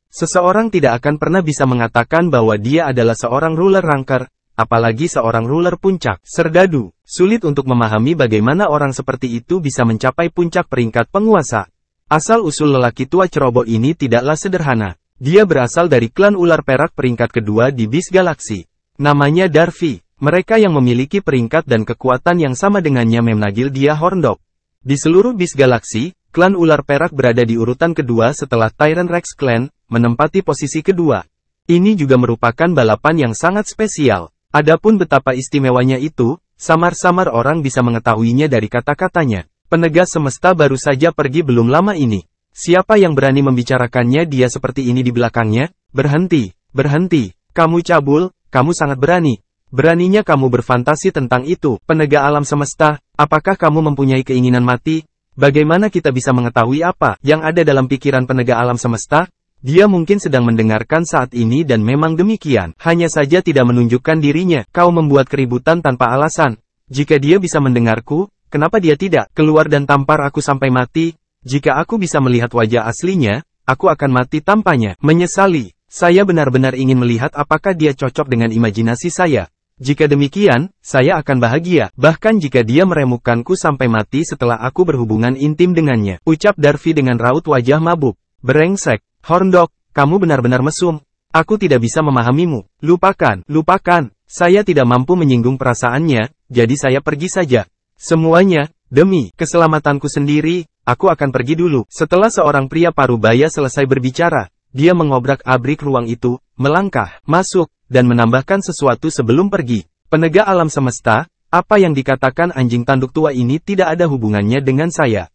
Seseorang tidak akan pernah bisa mengatakan bahwa dia adalah seorang ruler ranker, apalagi seorang ruler puncak. Serdadu, sulit untuk memahami bagaimana orang seperti itu bisa mencapai puncak peringkat penguasa. Asal-usul lelaki tua ceroboh ini tidaklah sederhana. Dia berasal dari klan ular perak peringkat kedua di bis galaksi. Namanya Darvi. Mereka yang memiliki peringkat dan kekuatan yang sama dengannya memanggil dia Horndog. Di seluruh bis galaksi, klan ular perak berada di urutan kedua setelah Tyrant Rex Clan, menempati posisi kedua. Ini juga merupakan balapan yang sangat spesial. Adapun betapa istimewanya itu, samar-samar orang bisa mengetahuinya dari kata-katanya. Penegak semesta baru saja pergi belum lama ini. Siapa yang berani membicarakannya dia seperti ini di belakangnya? Berhenti, berhenti. Kamu cabul, kamu sangat berani. Beraninya kamu berfantasi tentang itu. Penegak alam semesta, apakah kamu mempunyai keinginan mati? Bagaimana kita bisa mengetahui apa yang ada dalam pikiran penegak alam semesta? Dia mungkin sedang mendengarkan saat ini dan memang demikian. Hanya saja tidak menunjukkan dirinya. Kau membuat keributan tanpa alasan. Jika dia bisa mendengarku, kenapa dia tidak keluar dan tampar aku sampai mati? Jika aku bisa melihat wajah aslinya, aku akan mati tanpanya. Menyesali. Saya benar-benar ingin melihat apakah dia cocok dengan imajinasi saya. Jika demikian, saya akan bahagia, bahkan jika dia meremukkanku sampai mati setelah aku berhubungan intim dengannya. Ucap Darvi dengan raut wajah mabuk. Brengsek, Horndog, kamu benar-benar mesum. Aku tidak bisa memahamimu. Lupakan, lupakan. Saya tidak mampu menyinggung perasaannya, jadi saya pergi saja. Semuanya, demi keselamatanku sendiri, aku akan pergi dulu. Setelah seorang pria parubaya selesai berbicara, dia mengobrak-abrik ruang itu, melangkah, masuk, dan menambahkan sesuatu sebelum pergi. Penegak alam semesta, apa yang dikatakan anjing tanduk tua ini tidak ada hubungannya dengan saya.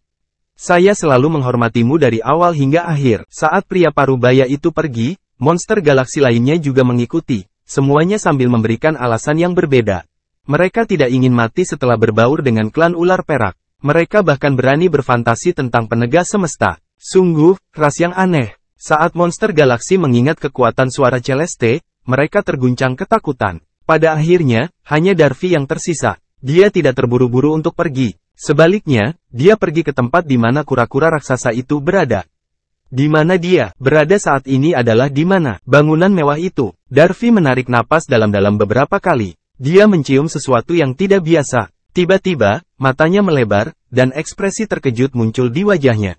Saya selalu menghormatimu dari awal hingga akhir. Saat pria parubaya itu pergi, monster galaksi lainnya juga mengikuti, semuanya sambil memberikan alasan yang berbeda. Mereka tidak ingin mati setelah berbaur dengan klan ular perak. Mereka bahkan berani berfantasi tentang penegak semesta. Sungguh, ras yang aneh. Saat monster galaksi mengingat kekuatan suara Celeste, mereka terguncang ketakutan. Pada akhirnya, hanya Darvi yang tersisa. Dia tidak terburu-buru untuk pergi. Sebaliknya, dia pergi ke tempat di mana kura-kura raksasa itu berada. Di mana dia berada saat ini adalah di mana bangunan mewah itu. Darvi menarik napas dalam-dalam beberapa kali. Dia mencium sesuatu yang tidak biasa. Tiba-tiba, matanya melebar, dan ekspresi terkejut muncul di wajahnya.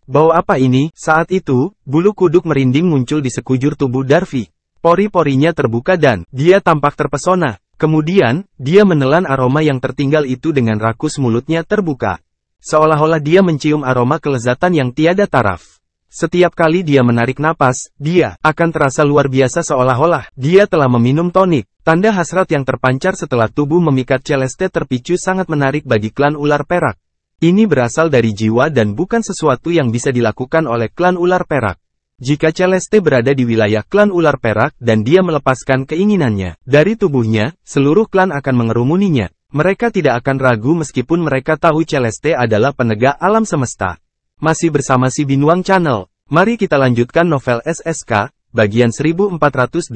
Bau apa ini? Saat itu, bulu kuduk merinding muncul di sekujur tubuh Darvi. Pori-porinya terbuka dan dia tampak terpesona. Kemudian, dia menelan aroma yang tertinggal itu dengan rakus mulutnya terbuka. Seolah-olah dia mencium aroma kelezatan yang tiada taraf. Setiap kali dia menarik napas, dia akan terasa luar biasa seolah-olah dia telah meminum tonik. Tanda hasrat yang terpancar setelah tubuh memikat Celeste terpicu sangat menarik bagi klan ular perak. Ini berasal dari jiwa dan bukan sesuatu yang bisa dilakukan oleh klan ular perak. Jika Celeste berada di wilayah klan ular perak dan dia melepaskan keinginannya dari tubuhnya, seluruh klan akan mengerumuninya. Mereka tidak akan ragu meskipun mereka tahu Celeste adalah penegak alam semesta. Masih bersama si Binuang Channel, mari kita lanjutkan novel SSK, bagian 1429.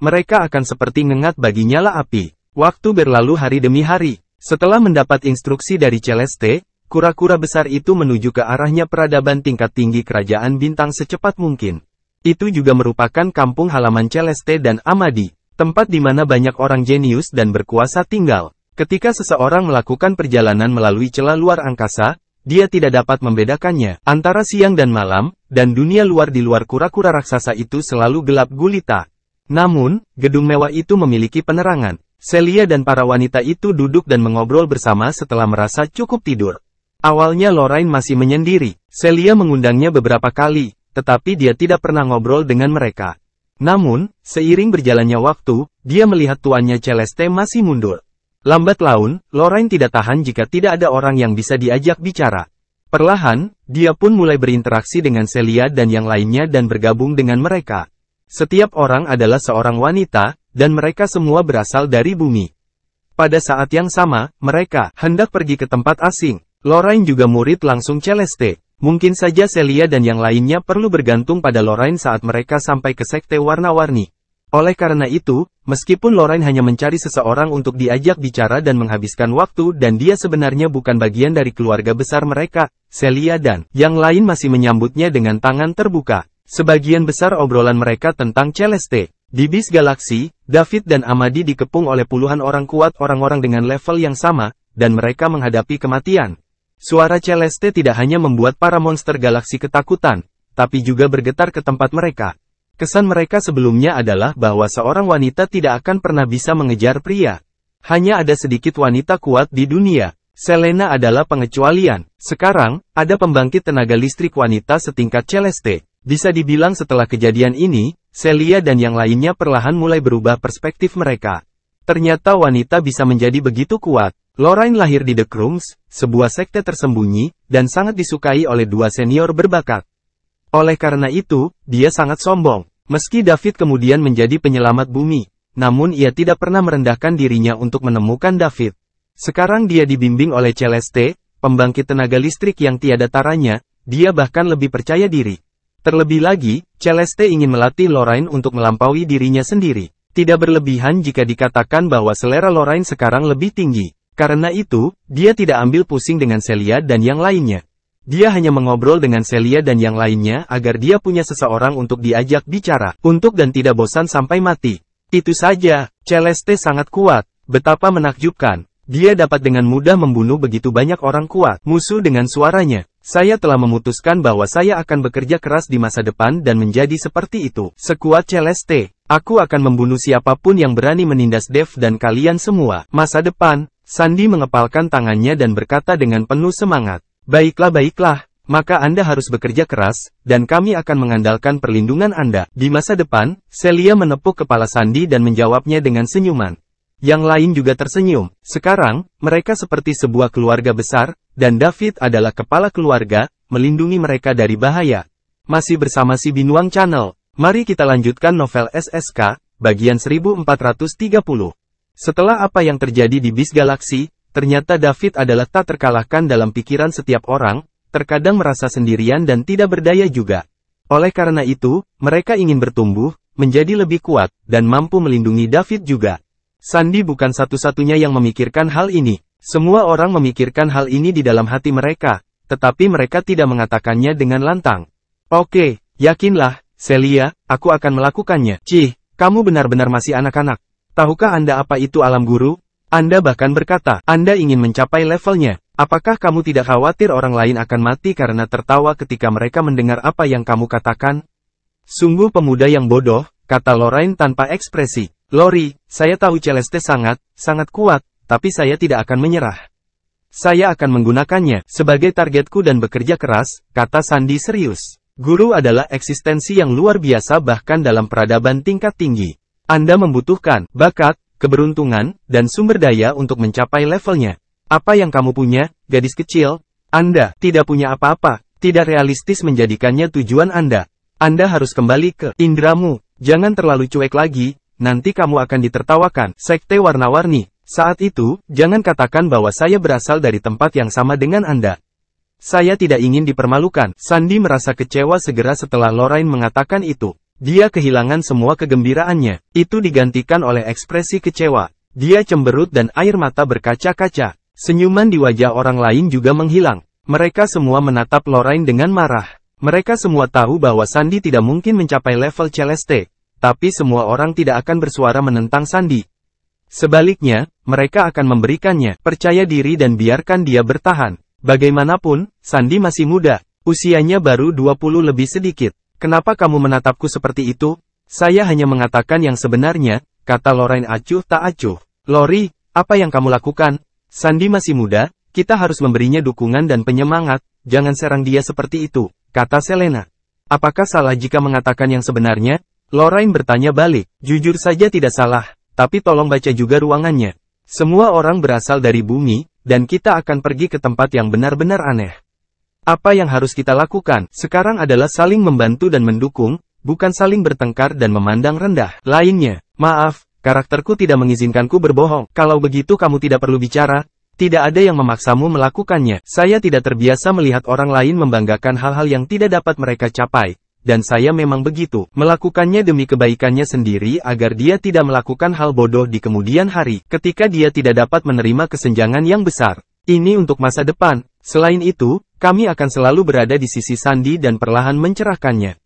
Mereka akan seperti ngengat bagi nyala api. Waktu berlalu hari demi hari. Setelah mendapat instruksi dari Celeste, kura-kura besar itu menuju ke arahnya peradaban tingkat tinggi kerajaan bintang secepat mungkin. Itu juga merupakan kampung halaman Celeste dan Amadi, tempat di mana banyak orang jenius dan berkuasa tinggal. Ketika seseorang melakukan perjalanan melalui celah luar angkasa, dia tidak dapat membedakannya antara siang dan malam, dan dunia luar di luar kura-kura raksasa itu selalu gelap gulita. Namun, gedung mewah itu memiliki penerangan. Celia dan para wanita itu duduk dan mengobrol bersama setelah merasa cukup tidur. Awalnya Lorraine masih menyendiri. Celia mengundangnya beberapa kali, tetapi dia tidak pernah ngobrol dengan mereka. Namun, seiring berjalannya waktu, dia melihat tuannya Celeste masih mundur. Lambat laun, Lorraine tidak tahan jika tidak ada orang yang bisa diajak bicara. Perlahan, dia pun mulai berinteraksi dengan Celia dan yang lainnya dan bergabung dengan mereka. Setiap orang adalah seorang wanita, dan mereka semua berasal dari bumi. Pada saat yang sama, mereka hendak pergi ke tempat asing. Lorraine juga murid langsung Celeste. Mungkin saja Celia dan yang lainnya perlu bergantung pada Lorraine saat mereka sampai ke sekte warna-warni. Oleh karena itu, meskipun Lorraine hanya mencari seseorang untuk diajak bicara dan menghabiskan waktu dan dia sebenarnya bukan bagian dari keluarga besar mereka, Celia dan yang lain masih menyambutnya dengan tangan terbuka. Sebagian besar obrolan mereka tentang Celeste. Di bis galaksi, David dan Amadi dikepung oleh puluhan orang kuat orang-orang dengan level yang sama, dan mereka menghadapi kematian. Suara Celeste tidak hanya membuat para monster galaksi ketakutan, tapi juga bergetar ke tempat mereka. Kesan mereka sebelumnya adalah bahwa seorang wanita tidak akan pernah bisa mengejar pria. Hanya ada sedikit wanita kuat di dunia. Selena adalah pengecualian. Sekarang, ada pembangkit tenaga listrik wanita setingkat Celeste. Bisa dibilang setelah kejadian ini, Celia dan yang lainnya perlahan mulai berubah perspektif mereka. Ternyata wanita bisa menjadi begitu kuat. Lorraine lahir di The Crumbs, sebuah sekte tersembunyi, dan sangat disukai oleh dua senior berbakat. Oleh karena itu, dia sangat sombong. Meski David kemudian menjadi penyelamat bumi, namun ia tidak pernah merendahkan dirinya untuk menemukan David. Sekarang dia dibimbing oleh Celeste, pembangkit tenaga listrik yang tiada taranya, dia bahkan lebih percaya diri. Terlebih lagi, Celeste ingin melatih Lorraine untuk melampaui dirinya sendiri. Tidak berlebihan jika dikatakan bahwa selera Lorraine sekarang lebih tinggi. Karena itu, dia tidak ambil pusing dengan Celia dan yang lainnya. Dia hanya mengobrol dengan Celia dan yang lainnya agar dia punya seseorang untuk diajak bicara, untuk dan tidak bosan sampai mati. Itu saja, Celeste sangat kuat. Betapa menakjubkan. Dia dapat dengan mudah membunuh begitu banyak orang kuat. Musuh dengan suaranya. Saya telah memutuskan bahwa saya akan bekerja keras di masa depan dan menjadi seperti itu. Sekuat Celeste, aku akan membunuh siapapun yang berani menindas Dev dan kalian semua. Masa depan, Sandy mengepalkan tangannya dan berkata dengan penuh semangat. Baiklah, maka Anda harus bekerja keras, dan kami akan mengandalkan perlindungan Anda. Di masa depan, Celia menepuk kepala Sandy dan menjawabnya dengan senyuman. Yang lain juga tersenyum. Sekarang, mereka seperti sebuah keluarga besar, dan David adalah kepala keluarga, melindungi mereka dari bahaya. Masih bersama si Binuang Channel. Mari kita lanjutkan novel SSK, bagian 1430. Setelah apa yang terjadi di bis galaksi, ternyata David adalah tak terkalahkan dalam pikiran setiap orang, terkadang merasa sendirian dan tidak berdaya juga. Oleh karena itu, mereka ingin bertumbuh, menjadi lebih kuat, dan mampu melindungi David juga. Sandy bukan satu-satunya yang memikirkan hal ini. Semua orang memikirkan hal ini di dalam hati mereka, tetapi mereka tidak mengatakannya dengan lantang. Oke, yakinlah, Celia, aku akan melakukannya. Cih, kamu benar-benar masih anak-anak. Tahukah Anda apa itu alam guru? Anda bahkan berkata, Anda ingin mencapai levelnya. Apakah kamu tidak khawatir orang lain akan mati karena tertawa ketika mereka mendengar apa yang kamu katakan? Sungguh pemuda yang bodoh, kata Lorraine tanpa ekspresi. Lori, saya tahu Celeste sangat kuat, tapi saya tidak akan menyerah. Saya akan menggunakannya sebagai targetku dan bekerja keras, kata Sandy serius. Guru adalah eksistensi yang luar biasa bahkan dalam peradaban tingkat tinggi. Anda membutuhkan bakat, keberuntungan, dan sumber daya untuk mencapai levelnya. Apa yang kamu punya, gadis kecil? Anda tidak punya apa-apa, tidak realistis menjadikannya tujuan Anda. Anda harus kembali ke indramu, jangan terlalu cuek lagi, nanti kamu akan ditertawakan. Sekte warna-warni, saat itu, jangan katakan bahwa saya berasal dari tempat yang sama dengan Anda. Saya tidak ingin dipermalukan. Sandy merasa kecewa segera setelah Lorraine mengatakan itu. Dia kehilangan semua kegembiraannya, itu digantikan oleh ekspresi kecewa. Dia cemberut dan air mata berkaca-kaca. Senyuman di wajah orang lain juga menghilang. Mereka semua menatap Lorraine dengan marah. Mereka semua tahu bahwa Sandy tidak mungkin mencapai level Celeste, tapi semua orang tidak akan bersuara menentang Sandy. Sebaliknya, mereka akan memberikannya percaya diri dan biarkan dia bertahan. Bagaimanapun, Sandy masih muda. Usianya baru 20 lebih sedikit. Kenapa kamu menatapku seperti itu? Saya hanya mengatakan yang sebenarnya, kata Lorraine acuh tak acuh. Lori, apa yang kamu lakukan? Sandy masih muda, kita harus memberinya dukungan dan penyemangat, jangan serang dia seperti itu, kata Selena. Apakah salah jika mengatakan yang sebenarnya? Lorraine bertanya balik. Jujur saja tidak salah, tapi tolong baca juga ruangannya. Semua orang berasal dari bumi, dan kita akan pergi ke tempat yang benar-benar aneh. Apa yang harus kita lakukan sekarang adalah saling membantu dan mendukung, bukan saling bertengkar dan memandang rendah. Lainnya, maaf, karakterku tidak mengizinkanku berbohong. Kalau begitu kamu tidak perlu bicara. Tidak ada yang memaksamu melakukannya. Saya tidak terbiasa melihat orang lain membanggakan hal-hal yang tidak dapat mereka capai. Dan saya memang begitu. Melakukannya demi kebaikannya sendiri agar dia tidak melakukan hal bodoh di kemudian hari. Ketika dia tidak dapat menerima kesenjangan yang besar. Ini untuk masa depan. Selain itu, kami akan selalu berada di sisi Sandy dan perlahan mencerahkannya.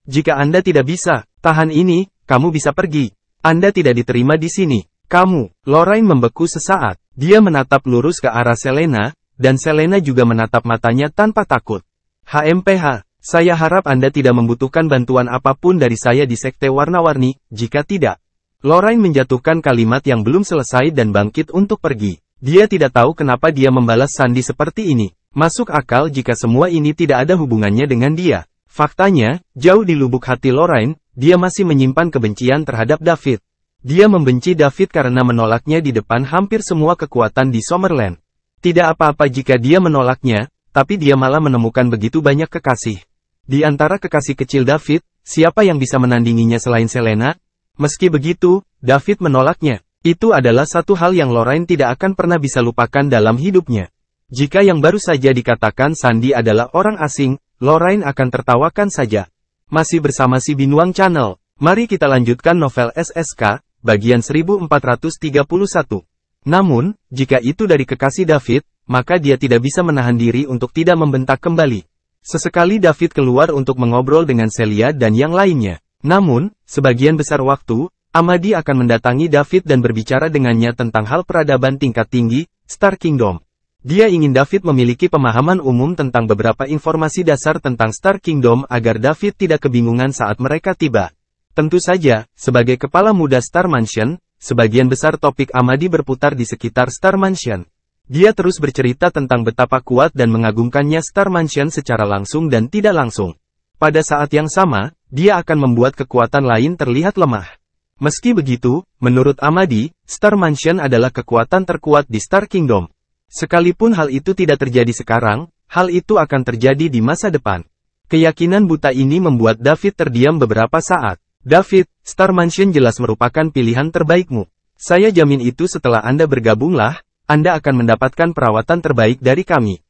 Jika Anda tidak bisa, tahan ini, kamu bisa pergi. Anda tidak diterima di sini. Kamu, Lorraine membeku sesaat. Dia menatap lurus ke arah Selena, dan Selena juga menatap matanya tanpa takut. HMPH, saya harap Anda tidak membutuhkan bantuan apapun dari saya di Sekte Warna-Warni, jika tidak. Lorraine menjatuhkan kalimat yang belum selesai dan bangkit untuk pergi. Dia tidak tahu kenapa dia membalas Sandy seperti ini. Masuk akal jika semua ini tidak ada hubungannya dengan dia. Faktanya, jauh di lubuk hati Lorraine, dia masih menyimpan kebencian terhadap David. Dia membenci David karena menolaknya di depan hampir semua kekuatan di Summerland. Tidak apa-apa jika dia menolaknya, tapi dia malah menemukan begitu banyak kekasih. Di antara kekasih kecil David, siapa yang bisa menandinginya selain Selena? Meski begitu, David menolaknya. Itu adalah satu hal yang Lorraine tidak akan pernah bisa lupakan dalam hidupnya. Jika yang baru saja dikatakan Sandy adalah orang asing, Lorraine akan tertawakan saja. Masih bersama si Binuang Channel, mari kita lanjutkan novel SSK, bagian 1431. Namun, jika itu dari kekasih David, maka dia tidak bisa menahan diri untuk tidak membentak kembali. Sesekali David keluar untuk mengobrol dengan Celia dan yang lainnya. Namun, sebagian besar waktu, Amadi akan mendatangi David dan berbicara dengannya tentang hal peradaban tingkat tinggi, Star Kingdom. Dia ingin David memiliki pemahaman umum tentang beberapa informasi dasar tentang Star Kingdom agar David tidak kebingungan saat mereka tiba. Tentu saja, sebagai kepala muda Star Mansion, sebagian besar topik Amadi berputar di sekitar Star Mansion. Dia terus bercerita tentang betapa kuat dan mengagumkannya Star Mansion secara langsung dan tidak langsung. Pada saat yang sama, dia akan membuat kekuatan lain terlihat lemah. Meski begitu, menurut Amadi, Star Mansion adalah kekuatan terkuat di Star Kingdom. Sekalipun hal itu tidak terjadi sekarang, hal itu akan terjadi di masa depan. Keyakinan buta ini membuat David terdiam beberapa saat. David, Star Mansion jelas merupakan pilihan terbaikmu. Saya jamin itu setelah Anda bergabunglah, Anda akan mendapatkan perawatan terbaik dari kami.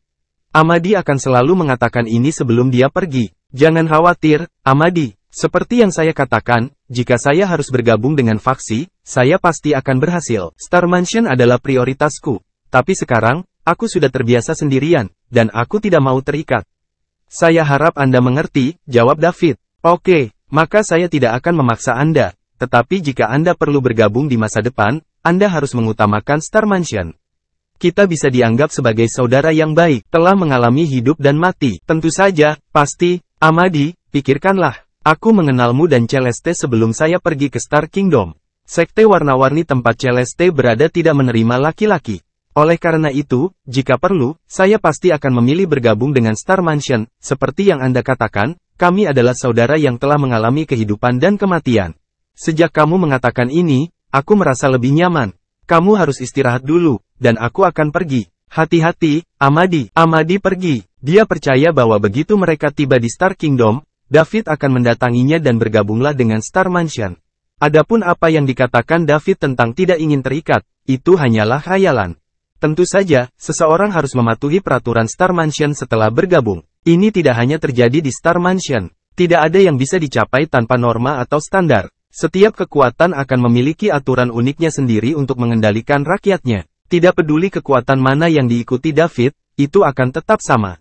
Amadi akan selalu mengatakan ini sebelum dia pergi. Jangan khawatir, Amadi. Seperti yang saya katakan, jika saya harus bergabung dengan faksi, saya pasti akan berhasil. Star Mansion adalah prioritasku. Tapi sekarang, aku sudah terbiasa sendirian, dan aku tidak mau terikat. Saya harap Anda mengerti, jawab David. Oke, maka saya tidak akan memaksa Anda. Tetapi jika Anda perlu bergabung di masa depan, Anda harus mengutamakan Star Mansion. Kita bisa dianggap sebagai saudara yang baik, telah mengalami hidup dan mati. Tentu saja, pasti, Amadi, pikirkanlah. Aku mengenalmu dan Celeste sebelum saya pergi ke Star Kingdom. Sekte warna-warni tempat Celeste berada tidak menerima laki-laki. Oleh karena itu, jika perlu, saya pasti akan memilih bergabung dengan Star Mansion. Seperti yang Anda katakan, kami adalah saudara yang telah mengalami kehidupan dan kematian. Sejak kamu mengatakan ini, aku merasa lebih nyaman. Kamu harus istirahat dulu, dan aku akan pergi. Hati-hati, Amadi. Amadi pergi. Dia percaya bahwa begitu mereka tiba di Star Kingdom, David akan mendatanginya dan bergabunglah dengan Star Mansion. Adapun apa yang dikatakan David tentang tidak ingin terikat, itu hanyalah khayalan. Tentu saja, seseorang harus mematuhi peraturan Star Mansion setelah bergabung. Ini tidak hanya terjadi di Star Mansion. Tidak ada yang bisa dicapai tanpa norma atau standar. Setiap kekuatan akan memiliki aturan uniknya sendiri untuk mengendalikan rakyatnya. Tidak peduli kekuatan mana yang diikuti David, itu akan tetap sama.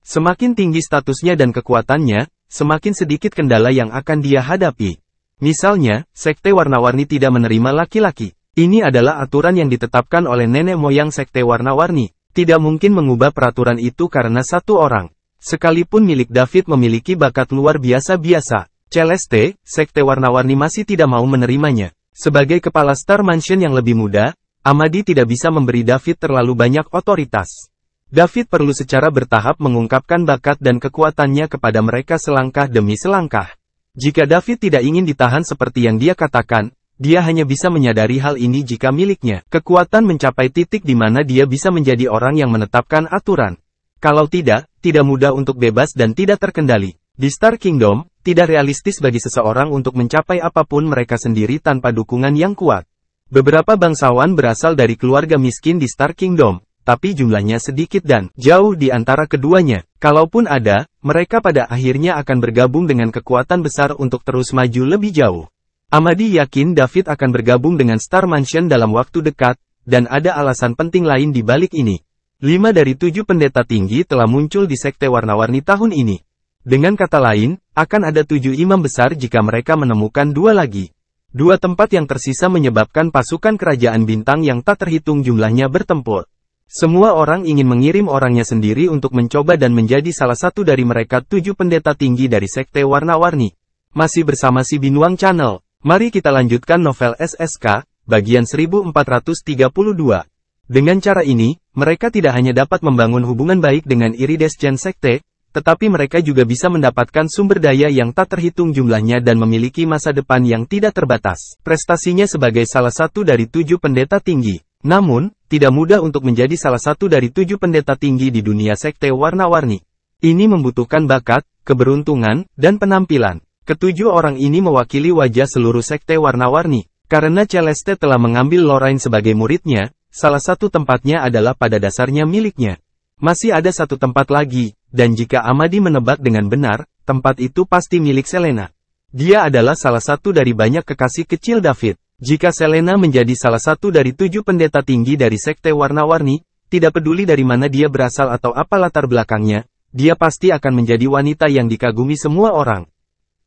Semakin tinggi statusnya dan kekuatannya, semakin sedikit kendala yang akan dia hadapi. Misalnya, Sekte Warna-Warni tidak menerima laki-laki. Ini adalah aturan yang ditetapkan oleh nenek moyang Sekte Warna-Warni. Tidak mungkin mengubah peraturan itu karena satu orang. Sekalipun milik David memiliki bakat luar biasa-biasa. Celeste, Sekte Warna-Warni masih tidak mau menerimanya. Sebagai kepala Star Mansion yang lebih muda, Amadi tidak bisa memberi David terlalu banyak otoritas. David perlu secara bertahap mengungkapkan bakat dan kekuatannya kepada mereka selangkah demi selangkah. Jika David tidak ingin ditahan seperti yang dia katakan, dia hanya bisa menyadari hal ini jika miliknya kekuatan mencapai titik di mana dia bisa menjadi orang yang menetapkan aturan. Kalau tidak mudah untuk bebas dan tidak terkendali. Di Star Kingdom, tidak realistis bagi seseorang untuk mencapai apapun mereka sendiri tanpa dukungan yang kuat. Beberapa bangsawan berasal dari keluarga miskin di Star Kingdom, tapi jumlahnya sedikit dan jauh di antara keduanya. Kalaupun ada, mereka pada akhirnya akan bergabung dengan kekuatan besar untuk terus maju lebih jauh. Amadi yakin David akan bergabung dengan Star Mansion dalam waktu dekat, dan ada alasan penting lain di balik ini. 5 dari 7 pendeta tinggi telah muncul di Sekte Warna-Warni tahun ini. Dengan kata lain, akan ada 7 imam besar jika mereka menemukan 2 lagi. 2 tempat yang tersisa menyebabkan pasukan kerajaan bintang yang tak terhitung jumlahnya bertempur. Semua orang ingin mengirim orangnya sendiri untuk mencoba dan menjadi salah satu dari mereka 7 pendeta tinggi dari Sekte Warna-Warni. Masih bersama si Binuang Channel. Mari kita lanjutkan novel SSK, bagian 1432. Dengan cara ini, mereka tidak hanya dapat membangun hubungan baik dengan Iridescent Sekte, tetapi mereka juga bisa mendapatkan sumber daya yang tak terhitung jumlahnya dan memiliki masa depan yang tidak terbatas. Prestasinya sebagai salah satu dari 7 pendeta tinggi. Namun, tidak mudah untuk menjadi salah satu dari 7 pendeta tinggi di dunia Sekte Warna-Warni. Ini membutuhkan bakat, keberuntungan, dan penampilan. Ketujuh orang ini mewakili wajah seluruh Sekte Warna-Warni. Karena Celeste telah mengambil Lorraine sebagai muridnya, salah satu tempatnya adalah pada dasarnya miliknya. Masih ada satu tempat lagi, dan jika Amadi menebak dengan benar, tempat itu pasti milik Selena. Dia adalah salah satu dari banyak kekasih kecil David. Jika Selena menjadi salah satu dari 7 pendeta tinggi dari Sekte Warna-Warni, tidak peduli dari mana dia berasal atau apa latar belakangnya, dia pasti akan menjadi wanita yang dikagumi semua orang.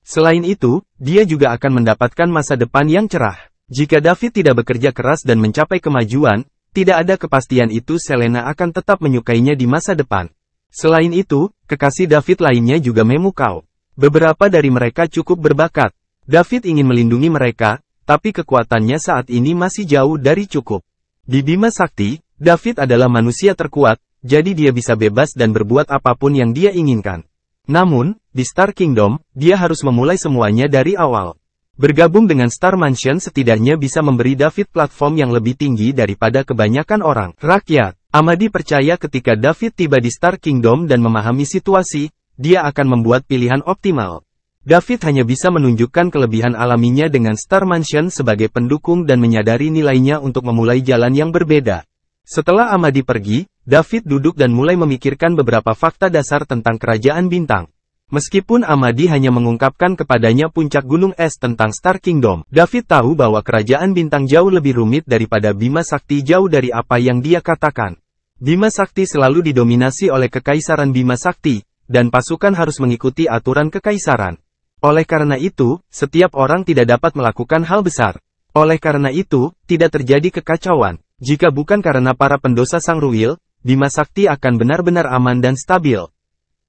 Selain itu, dia juga akan mendapatkan masa depan yang cerah. Jika David tidak bekerja keras dan mencapai kemajuan, tidak ada kepastian itu Selena akan tetap menyukainya di masa depan. Selain itu, kekasih David lainnya juga memukau. Beberapa dari mereka cukup berbakat. David ingin melindungi mereka, tapi kekuatannya saat ini masih jauh dari cukup. Di Bima Sakti, David adalah manusia terkuat, jadi dia bisa bebas dan berbuat apapun yang dia inginkan. Namun, di Star Kingdom, dia harus memulai semuanya dari awal. Bergabung dengan Star Mansion setidaknya bisa memberi David platform yang lebih tinggi daripada kebanyakan orang. Rakyat, Amadi percaya ketika David tiba di Star Kingdom dan memahami situasi, dia akan membuat pilihan optimal. David hanya bisa menunjukkan kelebihan alaminya dengan Star Mansion sebagai pendukung dan menyadari nilainya untuk memulai jalan yang berbeda. Setelah Amadi pergi, David duduk dan mulai memikirkan beberapa fakta dasar tentang Kerajaan Bintang. Meskipun Amadi hanya mengungkapkan kepadanya puncak gunung es tentang Star Kingdom, David tahu bahwa Kerajaan Bintang jauh lebih rumit daripada Bima Sakti jauh dari apa yang dia katakan. Bima Sakti selalu didominasi oleh Kekaisaran Bima Sakti, dan pasukan harus mengikuti aturan Kekaisaran. Oleh karena itu, setiap orang tidak dapat melakukan hal besar. Oleh karena itu, tidak terjadi kekacauan. Jika bukan karena para pendosa Sang Ruil, Bima Sakti akan benar-benar aman dan stabil.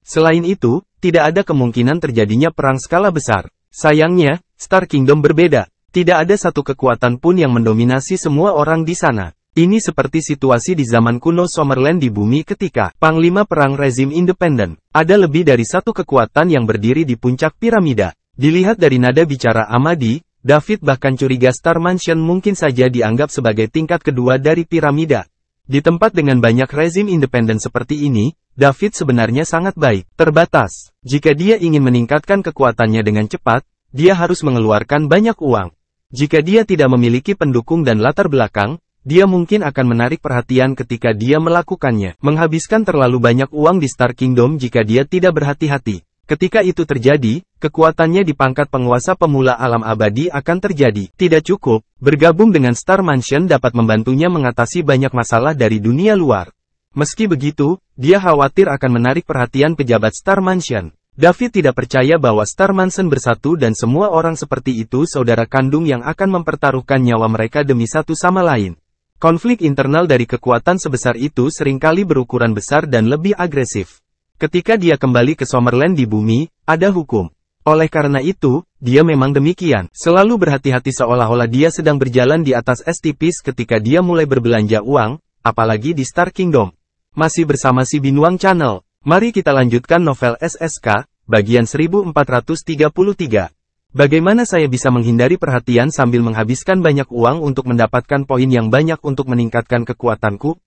Selain itu, tidak ada kemungkinan terjadinya perang skala besar. Sayangnya, Star Kingdom berbeda. Tidak ada satu kekuatan pun yang mendominasi semua orang di sana. Ini seperti situasi di zaman kuno Summerland di bumi ketika Panglima Perang Rezim Independen. Ada lebih dari satu kekuatan yang berdiri di puncak piramida. Dilihat dari nada bicara Amadi, David bahkan curiga Star Mansion mungkin saja dianggap sebagai tingkat kedua dari piramida. Di tempat dengan banyak rezim independen seperti ini, David sebenarnya sangat baik, terbatas. Jika dia ingin meningkatkan kekuatannya dengan cepat, dia harus mengeluarkan banyak uang. Jika dia tidak memiliki pendukung dan latar belakang, dia mungkin akan menarik perhatian ketika dia melakukannya. Menghabiskan terlalu banyak uang di Star Kingdom jika dia tidak berhati-hati. Ketika itu terjadi, kekuatannya di pangkat penguasa pemula alam abadi akan terjadi. Tidak cukup, bergabung dengan Star Mansion dapat membantunya mengatasi banyak masalah dari dunia luar. Meski begitu, dia khawatir akan menarik perhatian pejabat Star Mansion. David tidak percaya bahwa Star Mansion bersatu dan semua orang seperti itu saudara kandung yang akan mempertaruhkan nyawa mereka demi satu sama lain. Konflik internal dari kekuatan sebesar itu seringkali berukuran besar dan lebih agresif. Ketika dia kembali ke Summerland di bumi, ada hukum. Oleh karena itu, dia memang demikian. Selalu berhati-hati seolah-olah dia sedang berjalan di atas es tipis ketika dia mulai berbelanja uang, apalagi di Star Kingdom. Masih bersama si Binuang Channel. Mari kita lanjutkan novel SSK, bagian 1433. Bagaimana saya bisa menghindari perhatian sambil menghabiskan banyak uang untuk mendapatkan poin yang banyak untuk meningkatkan kekuatanku?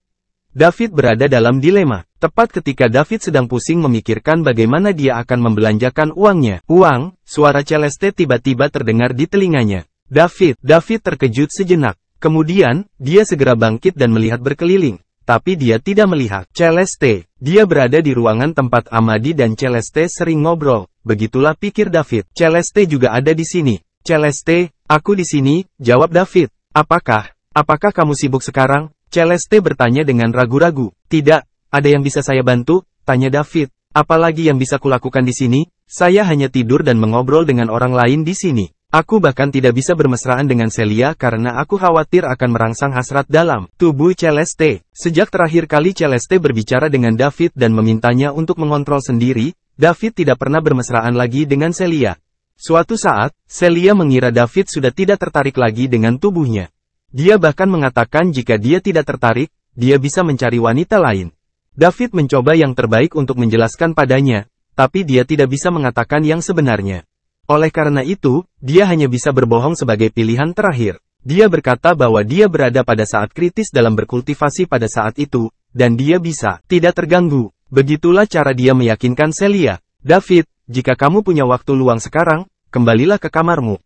David berada dalam dilema. Tepat ketika David sedang pusing memikirkan bagaimana dia akan membelanjakan uangnya. Uang, suara Celeste tiba-tiba terdengar di telinganya. David terkejut sejenak. Kemudian, dia segera bangkit dan melihat berkeliling. Tapi dia tidak melihat Celeste. Dia berada di ruangan tempat Amadi dan Celeste sering ngobrol. Begitulah pikir David. Celeste juga ada di sini. Celeste, aku di sini, jawab David. Apakah kamu sibuk sekarang? Celeste bertanya dengan ragu-ragu. Tidak, ada yang bisa saya bantu? Tanya David. Apalagi yang bisa kulakukan di sini? Saya hanya tidur dan mengobrol dengan orang lain di sini. Aku bahkan tidak bisa bermesraan dengan Celia karena aku khawatir akan merangsang hasrat dalam tubuh Celeste. Sejak terakhir kali Celeste berbicara dengan David dan memintanya untuk mengontrol sendiri, David tidak pernah bermesraan lagi dengan Celia. Suatu saat, Celia mengira David sudah tidak tertarik lagi dengan tubuhnya. Dia bahkan mengatakan jika dia tidak tertarik, dia bisa mencari wanita lain. David mencoba yang terbaik untuk menjelaskan padanya, tapi dia tidak bisa mengatakan yang sebenarnya. Oleh karena itu, dia hanya bisa berbohong sebagai pilihan terakhir. Dia berkata bahwa dia berada pada saat kritis dalam berkultivasi pada saat itu, dan dia bisa tidak terganggu. Begitulah cara dia meyakinkan Celia. David, jika kamu punya waktu luang sekarang, kembalilah ke kamarmu.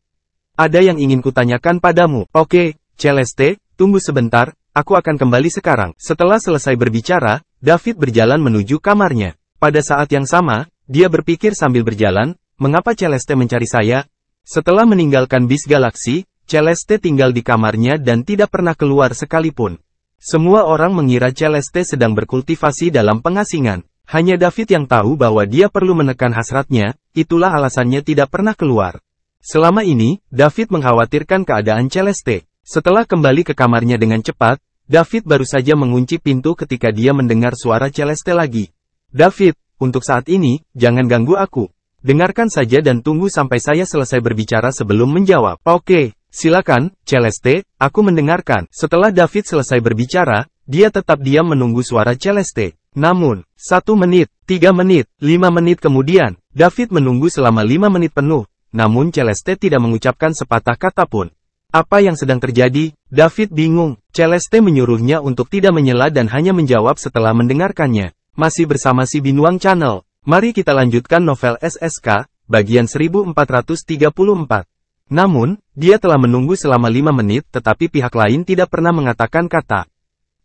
Ada yang ingin kutanyakan padamu. Oke, Celeste, tunggu sebentar, aku akan kembali sekarang. Setelah selesai berbicara, David berjalan menuju kamarnya. Pada saat yang sama, dia berpikir sambil berjalan, mengapa Celeste mencari saya? Setelah meninggalkan bis galaksi, Celeste tinggal di kamarnya dan tidak pernah keluar sekalipun. Semua orang mengira Celeste sedang berkultivasi dalam pengasingan. Hanya David yang tahu bahwa dia perlu menekan hasratnya, itulah alasannya tidak pernah keluar. Selama ini, David mengkhawatirkan keadaan Celeste. Setelah kembali ke kamarnya dengan cepat, David baru saja mengunci pintu ketika dia mendengar suara Celeste lagi. David, untuk saat ini, jangan ganggu aku. Dengarkan saja dan tunggu sampai saya selesai berbicara sebelum menjawab. Oke, silakan, Celeste, aku mendengarkan. Setelah David selesai berbicara, dia tetap diam menunggu suara Celeste. Namun, 1 menit, 3 menit, 5 menit kemudian, David menunggu selama 5 menit penuh. namun Celeste tidak mengucapkan sepatah kata pun. Apa yang sedang terjadi? David bingung. Celeste menyuruhnya untuk tidak menyela dan hanya menjawab setelah mendengarkannya. Masih bersama si Binuang Channel. Mari kita lanjutkan novel SSK, bagian 1434. Namun, dia telah menunggu selama 5 menit tetapi pihak lain tidak pernah mengatakan kata.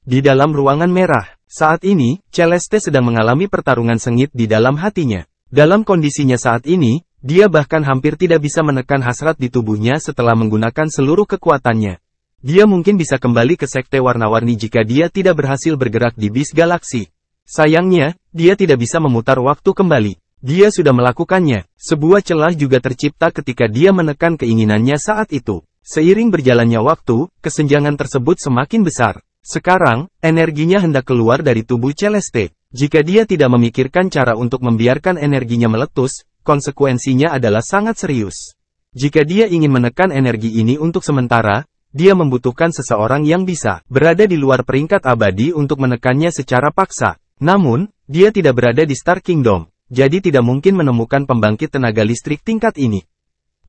Di dalam ruangan merah, saat ini, Celeste sedang mengalami pertarungan sengit di dalam hatinya. Dalam kondisinya saat ini, dia bahkan hampir tidak bisa menekan hasrat di tubuhnya setelah menggunakan seluruh kekuatannya. Dia mungkin bisa kembali ke sekte warna-warni jika dia tidak berhasil bergerak di bis galaksi. Sayangnya, dia tidak bisa memutar waktu kembali. Dia sudah melakukannya. Sebuah celah juga tercipta ketika dia menekan keinginannya saat itu. Seiring berjalannya waktu, kesenjangan tersebut semakin besar. Sekarang, energinya hendak keluar dari tubuh Celeste. Jika dia tidak memikirkan cara untuk membiarkan energinya meletus, konsekuensinya adalah sangat serius. Jika dia ingin menekan energi ini untuk sementara, dia membutuhkan seseorang yang bisa berada di luar peringkat abadi untuk menekannya secara paksa. Namun, dia tidak berada di Star Kingdom. Jadi tidak mungkin menemukan pembangkit tenaga listrik tingkat ini.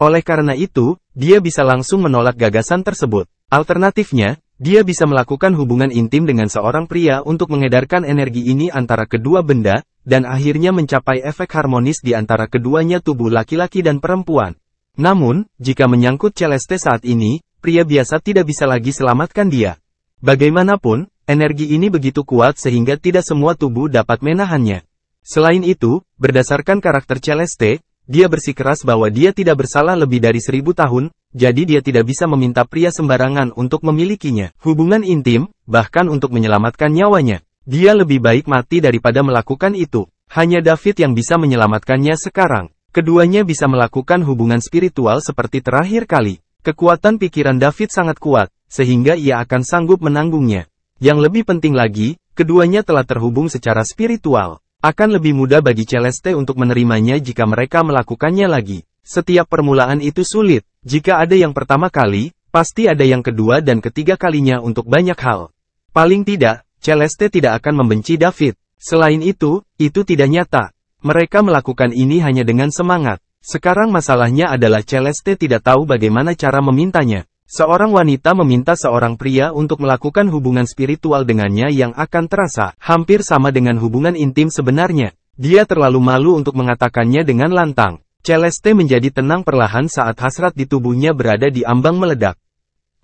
Oleh karena itu, dia bisa langsung menolak gagasan tersebut. Alternatifnya, dia bisa melakukan hubungan intim dengan seorang pria untuk mengedarkan energi ini antara kedua benda, dan akhirnya mencapai efek harmonis di antara keduanya tubuh laki-laki dan perempuan. Namun, jika menyangkut Celeste saat ini, pria biasa tidak bisa lagi selamatkan dia. Bagaimanapun, energi ini begitu kuat sehingga tidak semua tubuh dapat menahannya. Selain itu, berdasarkan karakter Celeste, dia bersikeras bahwa dia tidak bersalah lebih dari 1000 tahun, jadi dia tidak bisa meminta pria sembarangan untuk memilikinya. Hubungan intim, bahkan untuk menyelamatkan nyawanya. Dia lebih baik mati daripada melakukan itu. Hanya David yang bisa menyelamatkannya sekarang. Keduanya bisa melakukan hubungan spiritual seperti terakhir kali. Kekuatan pikiran David sangat kuat, sehingga ia akan sanggup menanggungnya. Yang lebih penting lagi, keduanya telah terhubung secara spiritual. Akan lebih mudah bagi Celeste untuk menerimanya jika mereka melakukannya lagi. Setiap permulaan itu sulit. Jika ada yang pertama kali, pasti ada yang kedua dan ketiga kalinya untuk banyak hal. Paling tidak, Celeste tidak akan membenci David. Selain itu tidak nyata. Mereka melakukan ini hanya dengan semangat. Sekarang masalahnya adalah Celeste tidak tahu bagaimana cara memintanya. Seorang wanita meminta seorang pria untuk melakukan hubungan spiritual dengannya yang akan terasa hampir sama dengan hubungan intim sebenarnya. Dia terlalu malu untuk mengatakannya dengan lantang. Celeste menjadi tenang perlahan saat hasrat di tubuhnya berada di ambang meledak.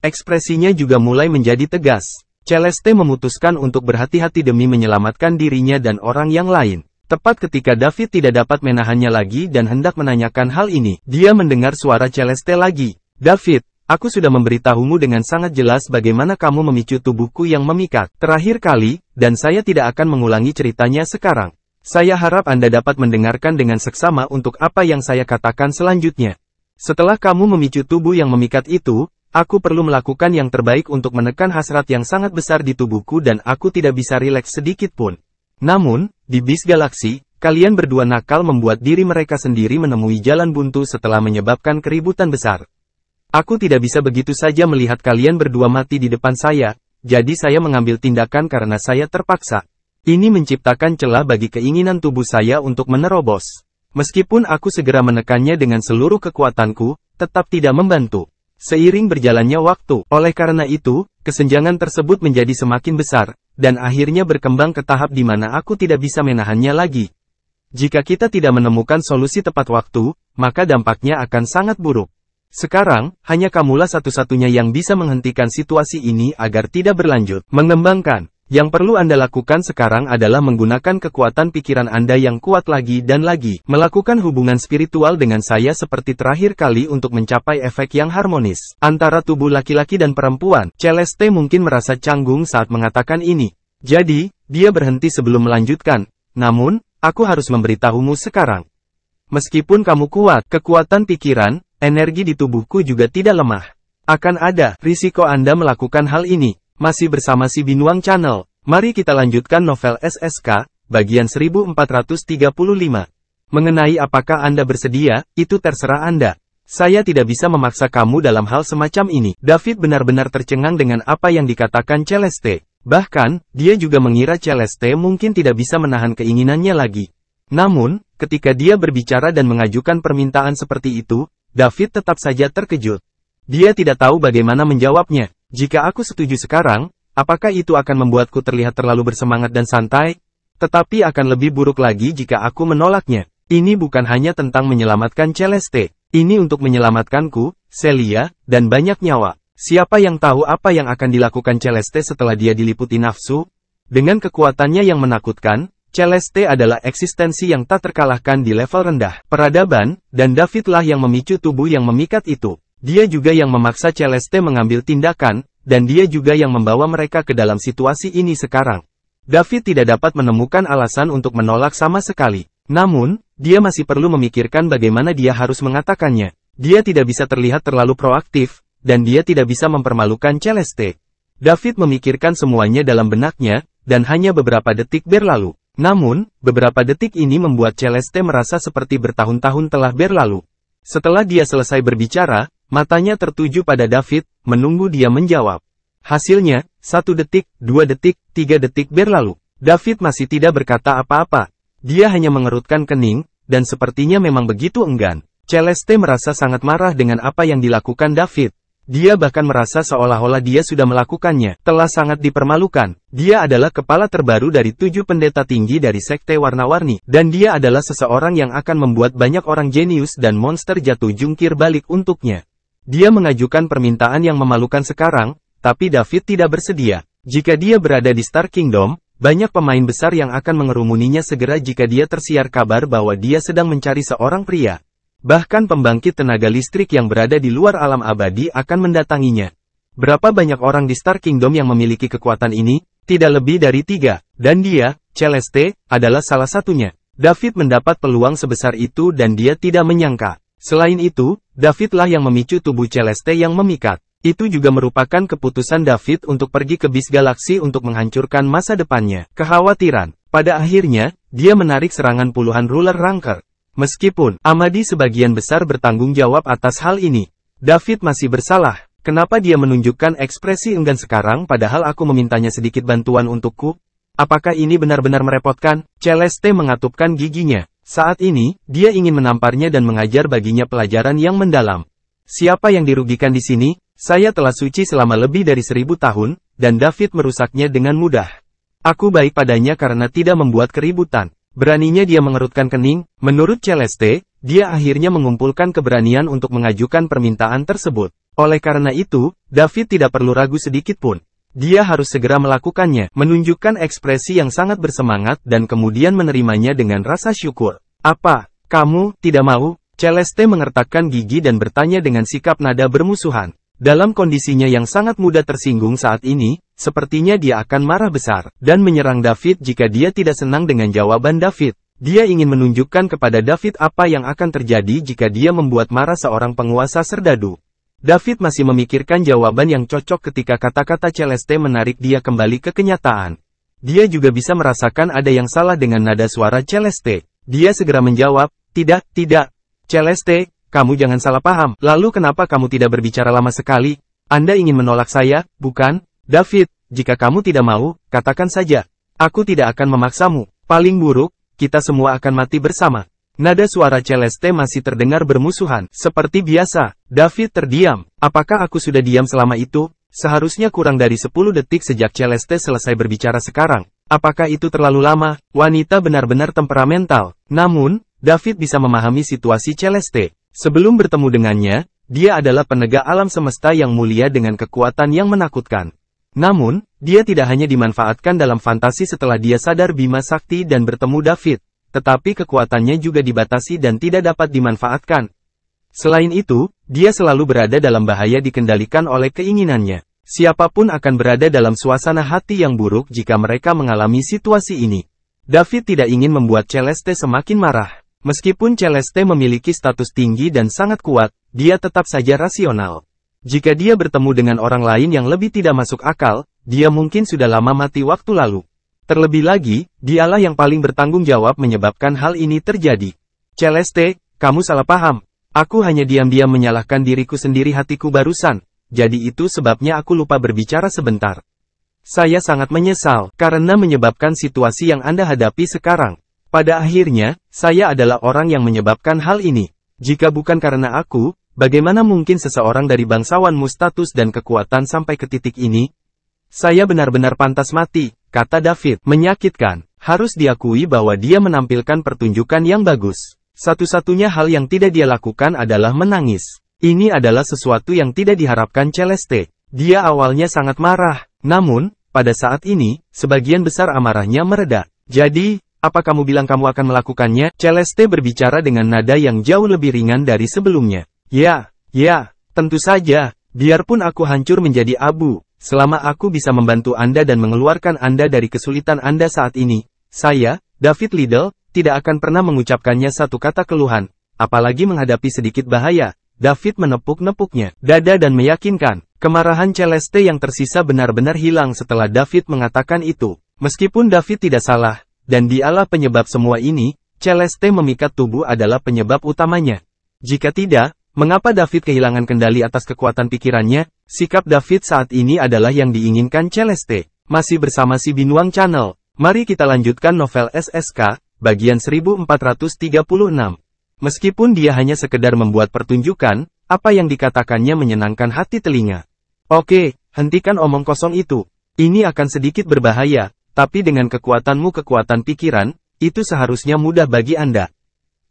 Ekspresinya juga mulai menjadi tegas. Celeste memutuskan untuk berhati-hati demi menyelamatkan dirinya dan orang yang lain. Tepat ketika David tidak dapat menahannya lagi dan hendak menanyakan hal ini, dia mendengar suara Celeste lagi. David, aku sudah memberitahumu dengan sangat jelas bagaimana kamu memicu tubuhku yang memikat terakhir kali, dan saya tidak akan mengulangi ceritanya sekarang. Saya harap Anda dapat mendengarkan dengan seksama untuk apa yang saya katakan selanjutnya. Setelah kamu memicu tubuh yang memikat itu, aku perlu melakukan yang terbaik untuk menekan hasrat yang sangat besar di tubuhku dan aku tidak bisa rileks sedikit pun. Namun, di bis galaksi, kalian berdua nakal membuat diri mereka sendiri menemui jalan buntu setelah menyebabkan keributan besar. Aku tidak bisa begitu saja melihat kalian berdua mati di depan saya, jadi saya mengambil tindakan karena saya terpaksa. Ini menciptakan celah bagi keinginan tubuh saya untuk menerobos. Meskipun aku segera menekannya dengan seluruh kekuatanku, tetap tidak membantu. Seiring berjalannya waktu, oleh karena itu, kesenjangan tersebut menjadi semakin besar, dan akhirnya berkembang ke tahap di mana aku tidak bisa menahannya lagi. Jika kita tidak menemukan solusi tepat waktu, maka dampaknya akan sangat buruk. Sekarang, hanya kamulah satu-satunya yang bisa menghentikan situasi ini agar tidak berlanjut mengembangkan. Yang perlu Anda lakukan sekarang adalah menggunakan kekuatan pikiran Anda yang kuat lagi dan lagi, melakukan hubungan spiritual dengan saya seperti terakhir kali untuk mencapai efek yang harmonis antara tubuh laki-laki dan perempuan. Celeste mungkin merasa canggung saat mengatakan ini. Jadi, dia berhenti sebelum melanjutkan. Namun, aku harus memberitahumu sekarang. Meskipun kamu kuat, kekuatan pikiran, energi di tubuhku juga tidak lemah. Akan ada risiko Anda melakukan hal ini. Masih bersama si Binuang Channel, mari kita lanjutkan novel SSK, bagian 1435. Mengenai apakah Anda bersedia, itu terserah Anda. Saya tidak bisa memaksa kamu dalam hal semacam ini. David benar-benar tercengang dengan apa yang dikatakan Celeste. Bahkan, dia juga mengira Celeste mungkin tidak bisa menahan keinginannya lagi. Namun, ketika dia berbicara dan mengajukan permintaan seperti itu, David tetap saja terkejut. Dia tidak tahu bagaimana menjawabnya. Jika aku setuju sekarang, apakah itu akan membuatku terlihat terlalu bersemangat dan santai? Tetapi akan lebih buruk lagi jika aku menolaknya. Ini bukan hanya tentang menyelamatkan Celeste. Ini untuk menyelamatkanku, Celia, dan banyak nyawa. Siapa yang tahu apa yang akan dilakukan Celeste setelah dia diliputi nafsu? Dengan kekuatannya yang menakutkan, Celeste adalah eksistensi yang tak terkalahkan di level rendah peradaban, dan Davidlah yang memicu tubuh yang memikat itu. Dia juga yang memaksa Celeste mengambil tindakan, dan dia juga yang membawa mereka ke dalam situasi ini sekarang. David tidak dapat menemukan alasan untuk menolak sama sekali. Namun, dia masih perlu memikirkan bagaimana dia harus mengatakannya. Dia tidak bisa terlihat terlalu proaktif, dan dia tidak bisa mempermalukan Celeste. David memikirkan semuanya dalam benaknya, dan hanya beberapa detik berlalu. Namun, beberapa detik ini membuat Celeste merasa seperti bertahun-tahun telah berlalu. Setelah dia selesai berbicara, matanya tertuju pada David, menunggu dia menjawab. Hasilnya, 1 detik, 2 detik, 3 detik berlalu. David masih tidak berkata apa-apa. Dia hanya mengerutkan kening, dan sepertinya memang begitu enggan. Celeste merasa sangat marah dengan apa yang dilakukan David. Dia bahkan merasa seolah-olah dia sudah melakukannya, telah sangat dipermalukan. Dia adalah kepala terbaru dari 7 pendeta tinggi dari Sekte Warna-Warni, dan dia adalah seseorang yang akan membuat banyak orang jenius dan monster jatuh jungkir balik untuknya. Dia mengajukan permintaan yang memalukan sekarang, tapi David tidak bersedia. Jika dia berada di Star Kingdom, banyak pemain besar yang akan mengerumuninya segera jika dia tersiar kabar bahwa dia sedang mencari seorang pria. Bahkan pembangkit tenaga listrik yang berada di luar alam abadi akan mendatanginya. Berapa banyak orang di Star Kingdom yang memiliki kekuatan ini? Tidak lebih dari 3, dan dia, Celeste, adalah salah satunya. David mendapat peluang sebesar itu dan dia tidak menyangka. Selain itu, Davidlah yang memicu tubuh Celeste yang memikat. Itu juga merupakan keputusan David untuk pergi ke bis galaksi untuk menghancurkan masa depannya. Kekhawatiran. Pada akhirnya, dia menarik serangan puluhan ruler ranker. Meskipun Amadi sebagian besar bertanggung jawab atas hal ini, David masih bersalah. Kenapa dia menunjukkan ekspresi enggan sekarang padahal aku memintanya sedikit bantuan untukku? Apakah ini benar-benar merepotkan? Celeste mengatupkan giginya. Saat ini, dia ingin menamparnya dan mengajar baginya pelajaran yang mendalam. Siapa yang dirugikan di sini? Saya telah suci selama lebih dari 1000 tahun, dan David merusaknya dengan mudah. Aku baik padanya karena tidak membuat keributan. Beraninya dia mengerutkan kening. Menurut Celeste, dia akhirnya mengumpulkan keberanian untuk mengajukan permintaan tersebut. Oleh karena itu, David tidak perlu ragu sedikit pun. Dia harus segera melakukannya, menunjukkan ekspresi yang sangat bersemangat dan kemudian menerimanya dengan rasa syukur. Apa? Kamu tidak mau? Celeste mengertakkan gigi dan bertanya dengan sikap nada bermusuhan. Dalam kondisinya yang sangat mudah tersinggung saat ini, sepertinya dia akan marah besar, dan menyerang David jika dia tidak senang dengan jawaban David. Dia ingin menunjukkan kepada David apa yang akan terjadi jika dia membuat marah seorang penguasa serdadu. David masih memikirkan jawaban yang cocok ketika kata-kata Celeste menarik dia kembali ke kenyataan. Dia juga bisa merasakan ada yang salah dengan nada suara Celeste. Dia segera menjawab, tidak. Celeste, kamu jangan salah paham. Lalu kenapa kamu tidak berbicara lama sekali? Anda ingin menolak saya, bukan? David, jika kamu tidak mau, katakan saja. Aku tidak akan memaksamu. Paling buruk, kita semua akan mati bersama. Nada suara Celeste masih terdengar bermusuhan. Seperti biasa, David terdiam. Apakah aku sudah diam selama itu? Seharusnya kurang dari 10 detik sejak Celeste selesai berbicara sekarang. Apakah itu terlalu lama? Wanita benar-benar temperamental. Namun, David bisa memahami situasi Celeste. Sebelum bertemu dengannya, dia adalah penegak alam semesta yang mulia dengan kekuatan yang menakutkan. Namun, dia tidak hanya dimanfaatkan dalam fantasi setelah dia sadar Bima Sakti dan bertemu David, tetapi kekuatannya juga dibatasi dan tidak dapat dimanfaatkan. Selain itu, dia selalu berada dalam bahaya dikendalikan oleh keinginannya. Siapapun akan berada dalam suasana hati yang buruk jika mereka mengalami situasi ini. David tidak ingin membuat Celeste semakin marah. Meskipun Celeste memiliki status tinggi dan sangat kuat, dia tetap saja rasional. Jika dia bertemu dengan orang lain yang lebih tidak masuk akal, dia mungkin sudah lama mati waktu lalu. Terlebih lagi, dialah yang paling bertanggung jawab menyebabkan hal ini terjadi. Celeste, kamu salah paham. Aku hanya diam-diam menyalahkan diriku sendiri hatiku barusan. Jadi itu sebabnya aku lupa berbicara sebentar. Saya sangat menyesal, karena menyebabkan situasi yang Anda hadapi sekarang. Pada akhirnya, saya adalah orang yang menyebabkan hal ini. Jika bukan karena aku, bagaimana mungkin seseorang dari bangsawan status dan kekuatan sampai ke titik ini? Saya benar-benar pantas mati, kata David. Menyakitkan, harus diakui bahwa dia menampilkan pertunjukan yang bagus. Satu-satunya hal yang tidak dia lakukan adalah menangis. Ini adalah sesuatu yang tidak diharapkan Celeste. Dia awalnya sangat marah, namun, pada saat ini, sebagian besar amarahnya mereda. Jadi, apa kamu bilang kamu akan melakukannya? Celeste berbicara dengan nada yang jauh lebih ringan dari sebelumnya. Ya, tentu saja, biarpun aku hancur menjadi abu, selama aku bisa membantu Anda dan mengeluarkan Anda dari kesulitan Anda saat ini, saya, David Liddell, tidak akan pernah mengucapkannya satu kata keluhan, apalagi menghadapi sedikit bahaya. David menepuk-nepuknya dada dan meyakinkan. Kemarahan Celeste yang tersisa benar-benar hilang setelah David mengatakan itu. Meskipun David tidak salah, dan dialah penyebab semua ini, Celeste memikat tubuh adalah penyebab utamanya. Jika tidak, mengapa David kehilangan kendali atas kekuatan pikirannya? Sikap David saat ini adalah yang diinginkan Celeste. Masih bersama si Binuang Channel. Mari kita lanjutkan novel SSK, bagian 1436. Meskipun dia hanya sekedar membuat pertunjukan, apa yang dikatakannya menyenangkan hati telinga. Oke, hentikan omong kosong itu. Ini akan sedikit berbahaya, tapi dengan kekuatan pikiran, itu seharusnya mudah bagi Anda.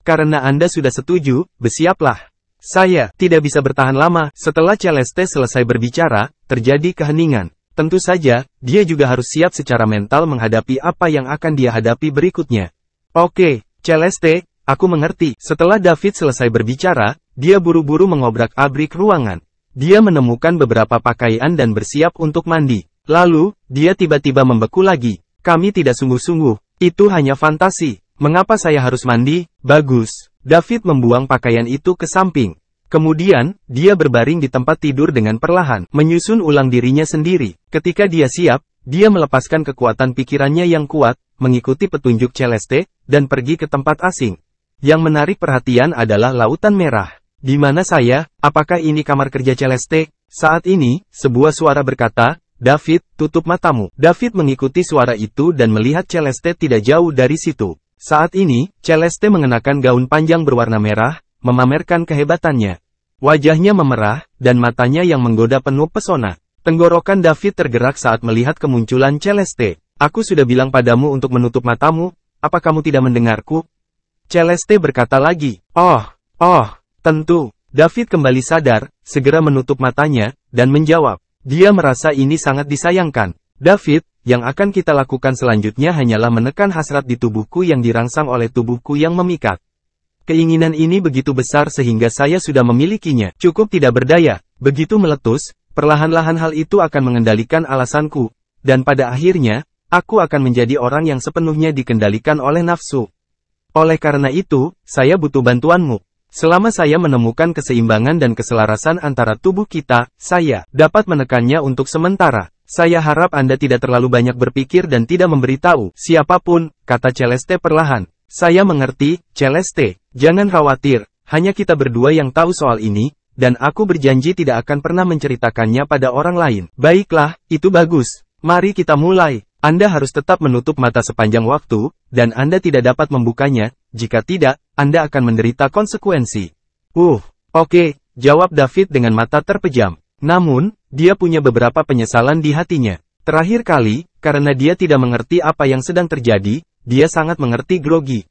Karena Anda sudah setuju, bersiaplah. Saya tidak bisa bertahan lama. Setelah Celeste selesai berbicara, terjadi keheningan. Tentu saja, dia juga harus siap secara mental menghadapi apa yang akan dia hadapi berikutnya. Oke, Celeste, aku mengerti. Setelah David selesai berbicara, dia buru-buru mengobrak-abrik ruangan. Dia menemukan beberapa pakaian dan bersiap untuk mandi. Lalu, dia tiba-tiba membeku lagi. Kami tidak sungguh-sungguh. Itu hanya fantasi. Mengapa saya harus mandi? Bagus. David membuang pakaian itu ke samping. Kemudian, dia berbaring di tempat tidur dengan perlahan, menyusun ulang dirinya sendiri. Ketika dia siap, dia melepaskan kekuatan pikirannya yang kuat, mengikuti petunjuk Celeste, dan pergi ke tempat asing. Yang menarik perhatian adalah Lautan Merah. Di mana saya? Apakah ini kamar kerja Celeste? Saat ini, sebuah suara berkata, David, tutup matamu. David mengikuti suara itu dan melihat Celeste tidak jauh dari situ. Saat ini, Celeste mengenakan gaun panjang berwarna merah, memamerkan kehebatannya. Wajahnya memerah, dan matanya yang menggoda penuh pesona. Tenggorokan David tergerak saat melihat kemunculan Celeste. Aku sudah bilang padamu untuk menutup matamu, apa kamu tidak mendengarku? Celeste berkata lagi, tentu. David kembali sadar, segera menutup matanya, dan menjawab. Dia merasa ini sangat disayangkan. David, yang akan kita lakukan selanjutnya hanyalah menekan hasrat di tubuhku yang dirangsang oleh tubuhku yang memikat. Keinginan ini begitu besar sehingga saya sudah memilikinya. Cukup tidak berdaya. Begitu meletus, perlahan-lahan hal itu akan mengendalikan alasanku. Dan pada akhirnya, aku akan menjadi orang yang sepenuhnya dikendalikan oleh nafsu. Oleh karena itu, saya butuh bantuanmu. Selama saya menemukan keseimbangan dan keselarasan antara tubuh kita, saya dapat menekannya untuk sementara. Saya harap Anda tidak terlalu banyak berpikir dan tidak memberitahu siapapun, kata Celeste perlahan. Saya mengerti, Celeste. Jangan khawatir, hanya kita berdua yang tahu soal ini, dan aku berjanji tidak akan pernah menceritakannya pada orang lain. Baiklah, itu bagus. Mari kita mulai. Anda harus tetap menutup mata sepanjang waktu, dan Anda tidak dapat membukanya. Jika tidak, Anda akan menderita konsekuensi. Oke, jawab David dengan mata terpejam. Namun, dia punya beberapa penyesalan di hatinya. Terakhir kali, karena dia tidak mengerti apa yang sedang terjadi, dia sangat mengerti grogi.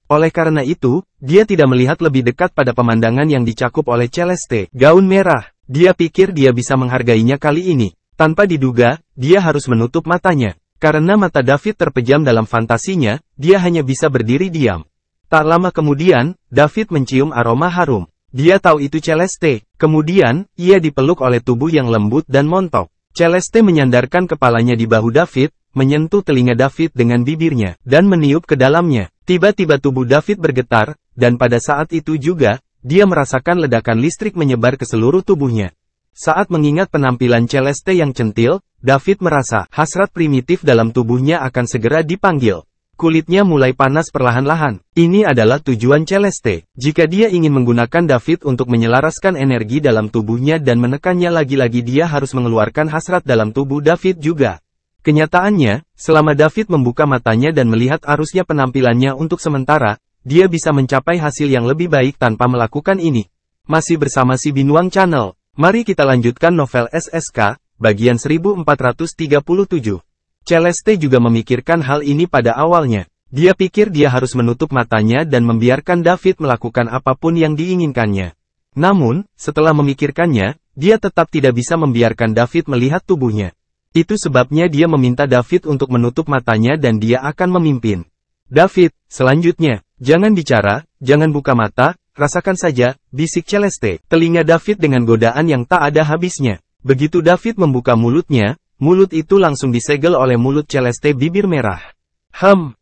Oleh karena itu, dia tidak melihat lebih dekat pada pemandangan yang dicakup oleh Celeste. Gaun merah, dia pikir dia bisa menghargainya kali ini. Tanpa diduga, dia harus menutup matanya. Karena mata David terpejam dalam fantasinya, dia hanya bisa berdiri diam. Tak lama kemudian, David mencium aroma harum. Dia tahu itu Celeste. Kemudian, ia dipeluk oleh tubuh yang lembut dan montok. Celeste menyandarkan kepalanya di bahu David, menyentuh telinga David dengan bibirnya, dan meniup ke dalamnya. Tiba-tiba tubuh David bergetar, dan pada saat itu juga, dia merasakan ledakan listrik menyebar ke seluruh tubuhnya. Saat mengingat penampilan Celeste yang centil, David merasa hasrat primitif dalam tubuhnya akan segera dipanggil. Kulitnya mulai panas perlahan-lahan. Ini adalah tujuan Celeste. Jika dia ingin menggunakan David untuk menyelaraskan energi dalam tubuhnya dan menekannya lagi-lagi, dia harus mengeluarkan hasrat dalam tubuh David juga. Kenyataannya, selama David membuka matanya dan melihat arusnya penampilannya untuk sementara, dia bisa mencapai hasil yang lebih baik tanpa melakukan ini. Masih bersama si Binuang Channel. Mari kita lanjutkan novel SSK, bagian 1437. Celeste juga memikirkan hal ini pada awalnya. Dia pikir dia harus menutup matanya dan membiarkan David melakukan apapun yang diinginkannya. Namun, setelah memikirkannya, dia tetap tidak bisa membiarkan David melihat tubuhnya. Itu sebabnya dia meminta David untuk menutup matanya dan dia akan memimpin. David, selanjutnya, jangan bicara, jangan buka mata, rasakan saja, bisik Celeste. Telinga David dengan godaan yang tak ada habisnya. Begitu David membuka mulutnya, mulut itu langsung disegel oleh mulut Celeste bibir merah.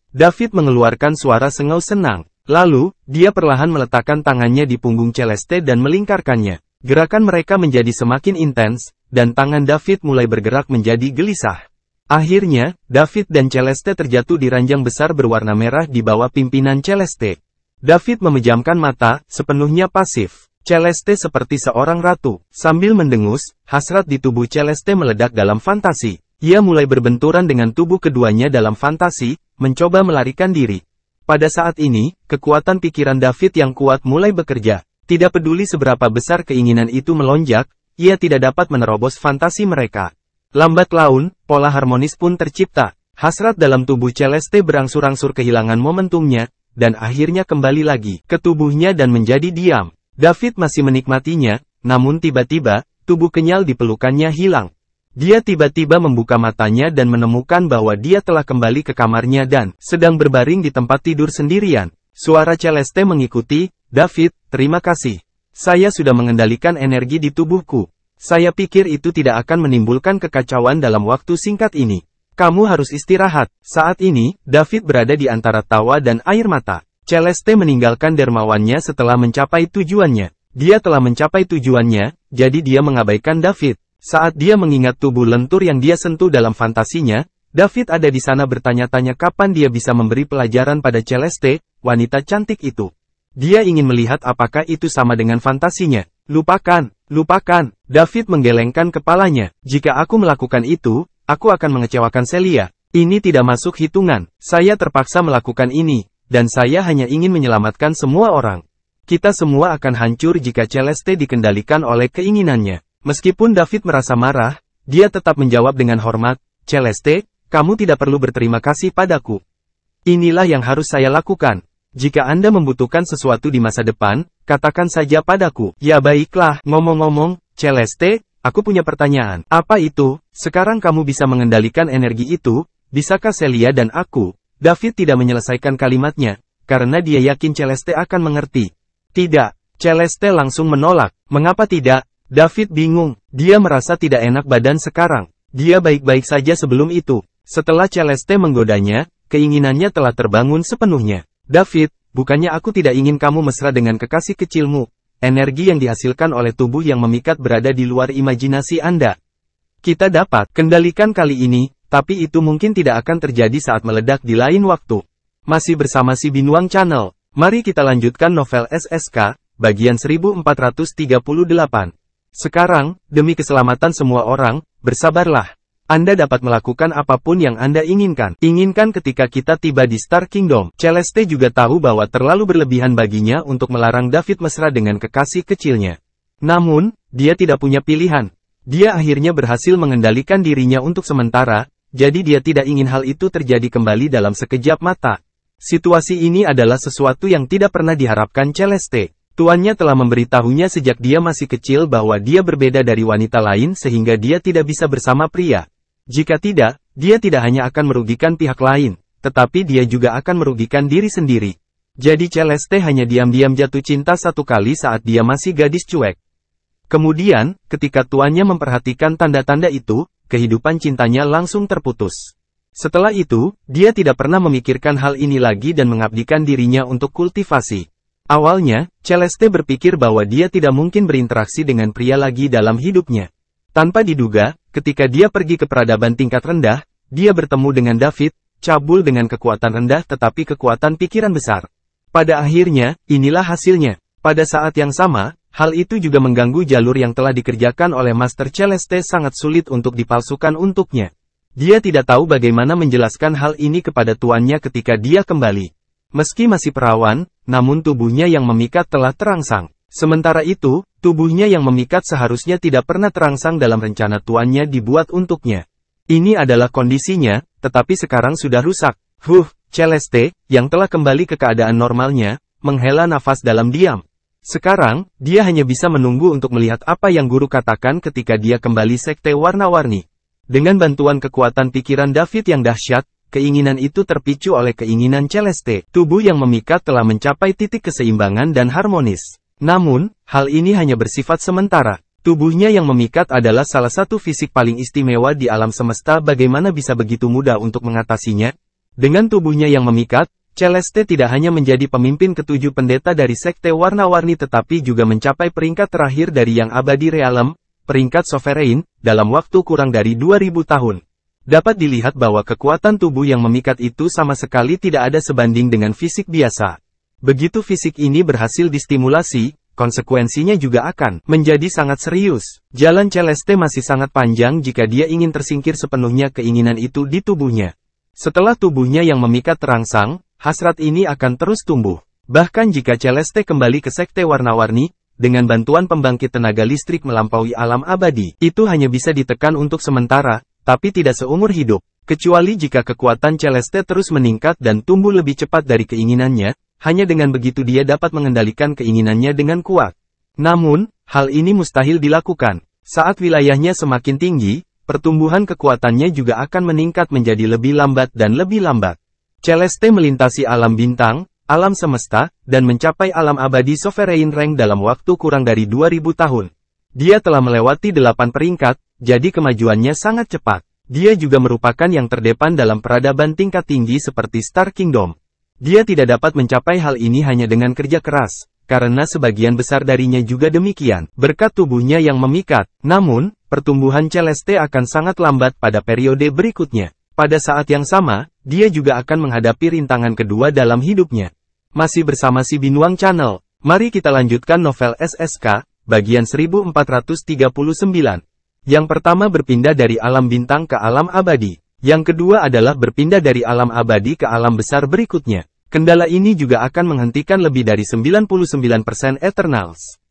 David mengeluarkan suara sengau senang. Lalu, dia perlahan meletakkan tangannya di punggung Celeste dan melingkarkannya. Gerakan mereka menjadi semakin intens, dan tangan David mulai bergerak menjadi gelisah. Akhirnya, David dan Celeste terjatuh di ranjang besar berwarna merah di bawah pimpinan Celeste. David memejamkan mata, sepenuhnya pasif. Celeste seperti seorang ratu. Sambil mendengus, hasrat di tubuh Celeste meledak dalam fantasi. Ia mulai berbenturan dengan tubuh keduanya dalam fantasi, mencoba melarikan diri. Pada saat ini, kekuatan pikiran David yang kuat mulai bekerja. Tidak peduli seberapa besar keinginan itu melonjak, ia tidak dapat menerobos fantasi mereka. Lambat laun, pola harmonis pun tercipta. Hasrat dalam tubuh Celeste berangsur-angsur kehilangan momentumnya, dan akhirnya kembali lagi ke tubuhnya dan menjadi diam. David masih menikmatinya, namun tiba-tiba, tubuh kenyal di pelukannya hilang. Dia tiba-tiba membuka matanya dan menemukan bahwa dia telah kembali ke kamarnya dan sedang berbaring di tempat tidur sendirian. Suara Celeste mengikuti, David, terima kasih. Saya sudah mengendalikan energi di tubuhku. Saya pikir itu tidak akan menimbulkan kekacauan dalam waktu singkat ini. Kamu harus istirahat. Saat ini, David berada di antara tawa dan air mata. Celeste meninggalkan dermawannya setelah mencapai tujuannya. Dia telah mencapai tujuannya, jadi dia mengabaikan David. Saat dia mengingat tubuh lentur yang dia sentuh dalam fantasinya, David ada di sana bertanya-tanya kapan dia bisa memberi pelajaran pada Celeste, wanita cantik itu. Dia ingin melihat apakah itu sama dengan fantasinya. Lupakan. David menggelengkan kepalanya. Jika aku melakukan itu, aku akan mengecewakan Celia. Ini tidak masuk hitungan. Saya terpaksa melakukan ini, dan saya hanya ingin menyelamatkan semua orang. Kita semua akan hancur jika Celeste dikendalikan oleh keinginannya. Meskipun David merasa marah, dia tetap menjawab dengan hormat, Celeste, kamu tidak perlu berterima kasih padaku. Inilah yang harus saya lakukan. Jika Anda membutuhkan sesuatu di masa depan, katakan saja padaku. Ya baiklah, ngomong-ngomong, Celeste, aku punya pertanyaan. Apa itu? Sekarang kamu bisa mengendalikan energi itu, bisakah Celia dan aku? David tidak menyelesaikan kalimatnya, karena dia yakin Celeste akan mengerti. Tidak, Celeste langsung menolak. Mengapa tidak? David bingung, dia merasa tidak enak badan sekarang. Dia baik-baik saja sebelum itu. Setelah Celeste menggodanya, keinginannya telah terbangun sepenuhnya. David, bukannya aku tidak ingin kamu mesra dengan kekasih kecilmu. Energi yang dihasilkan oleh tubuh yang memikat berada di luar imajinasi Anda. Kita dapat kendalikan kali ini, tapi itu mungkin tidak akan terjadi saat meledak di lain waktu. Masih bersama si Binuang Channel. Mari kita lanjutkan novel SSK, bagian 1438. Sekarang, demi keselamatan semua orang, bersabarlah. Anda dapat melakukan apapun yang Anda inginkan. Inginkan ketika kita tiba di Star Kingdom. Celeste juga tahu bahwa terlalu berlebihan baginya untuk melarang David mesra dengan kekasih kecilnya. Namun, dia tidak punya pilihan. Dia akhirnya berhasil mengendalikan dirinya untuk sementara, jadi dia tidak ingin hal itu terjadi kembali dalam sekejap mata. Situasi ini adalah sesuatu yang tidak pernah diharapkan Celeste. Tuannya telah memberitahunya sejak dia masih kecil bahwa dia berbeda dari wanita lain sehingga dia tidak bisa bersama pria. Jika tidak, dia tidak hanya akan merugikan pihak lain, tetapi dia juga akan merugikan diri sendiri. Jadi Celeste hanya diam-diam jatuh cinta satu kali saat dia masih gadis cuek. Kemudian, ketika tuannya memperhatikan tanda-tanda itu, kehidupan cintanya langsung terputus. Setelah itu, dia tidak pernah memikirkan hal ini lagi dan mengabdikan dirinya untuk kultivasi. Awalnya, Celeste berpikir bahwa dia tidak mungkin berinteraksi dengan pria lagi dalam hidupnya. Tanpa diduga, ketika dia pergi ke peradaban tingkat rendah, dia bertemu dengan David, cabul dengan kekuatan rendah tetapi kekuatan pikiran besar. Pada akhirnya, inilah hasilnya. Pada saat yang sama, hal itu juga mengganggu jalur yang telah dikerjakan oleh Master Celeste sangat sulit untuk dipalsukan untuknya. Dia tidak tahu bagaimana menjelaskan hal ini kepada tuannya ketika dia kembali. Meski masih perawan, namun tubuhnya yang memikat telah terangsang. Sementara itu, tubuhnya yang memikat seharusnya tidak pernah terangsang dalam rencana tuannya dibuat untuknya. Ini adalah kondisinya, tetapi sekarang sudah rusak. Celeste, yang telah kembali ke keadaan normalnya, menghela nafas dalam diam. Sekarang, dia hanya bisa menunggu untuk melihat apa yang guru katakan ketika dia kembali sekte warna-warni. Dengan bantuan kekuatan pikiran David yang dahsyat, keinginan itu terpicu oleh keinginan Celeste. Tubuh yang memikat telah mencapai titik keseimbangan dan harmonis. Namun, hal ini hanya bersifat sementara. Tubuhnya yang memikat adalah salah satu fisik paling istimewa di alam semesta. Bagaimana bisa begitu mudah untuk mengatasinya? Dengan tubuhnya yang memikat, Celeste tidak hanya menjadi pemimpin ketujuh pendeta dari sekte warna-warni tetapi juga mencapai peringkat terakhir dari yang abadi realem, peringkat sovereign, dalam waktu kurang dari 2000 tahun. Dapat dilihat bahwa kekuatan tubuh yang memikat itu sama sekali tidak ada sebanding dengan fisik biasa. Begitu fisik ini berhasil distimulasi, konsekuensinya juga akan menjadi sangat serius. Jalan Celeste masih sangat panjang jika dia ingin tersingkir sepenuhnya keinginan itu di tubuhnya. Setelah tubuhnya yang memikat terangsang, hasrat ini akan terus tumbuh. Bahkan jika Celeste kembali ke sekte warna-warni, dengan bantuan pembangkit tenaga listrik melampaui alam abadi, itu hanya bisa ditekan untuk sementara, tapi tidak seumur hidup. Kecuali jika kekuatan Celeste terus meningkat dan tumbuh lebih cepat dari keinginannya, hanya dengan begitu dia dapat mengendalikan keinginannya dengan kuat. Namun, hal ini mustahil dilakukan. Saat wilayahnya semakin tinggi, pertumbuhan kekuatannya juga akan meningkat menjadi lebih lambat dan lebih lambat. Celeste melintasi alam bintang, alam semesta, dan mencapai alam abadi Sovereign Rank dalam waktu kurang dari 2000 tahun. Dia telah melewati 8 peringkat, jadi kemajuannya sangat cepat. Dia juga merupakan yang terdepan dalam peradaban tingkat tinggi seperti Star Kingdom. Dia tidak dapat mencapai hal ini hanya dengan kerja keras, karena sebagian besar darinya juga demikian, berkat tubuhnya yang memikat. Namun, pertumbuhan Celeste akan sangat lambat pada periode berikutnya. Pada saat yang sama, dia juga akan menghadapi rintangan kedua dalam hidupnya. Masih bersama si Binuang Channel, mari kita lanjutkan novel SSK, bagian 1439. Yang pertama berpindah dari alam bintang ke alam abadi. Yang kedua adalah berpindah dari alam abadi ke alam besar berikutnya. Kendala ini juga akan menghentikan lebih dari 99% Eternals.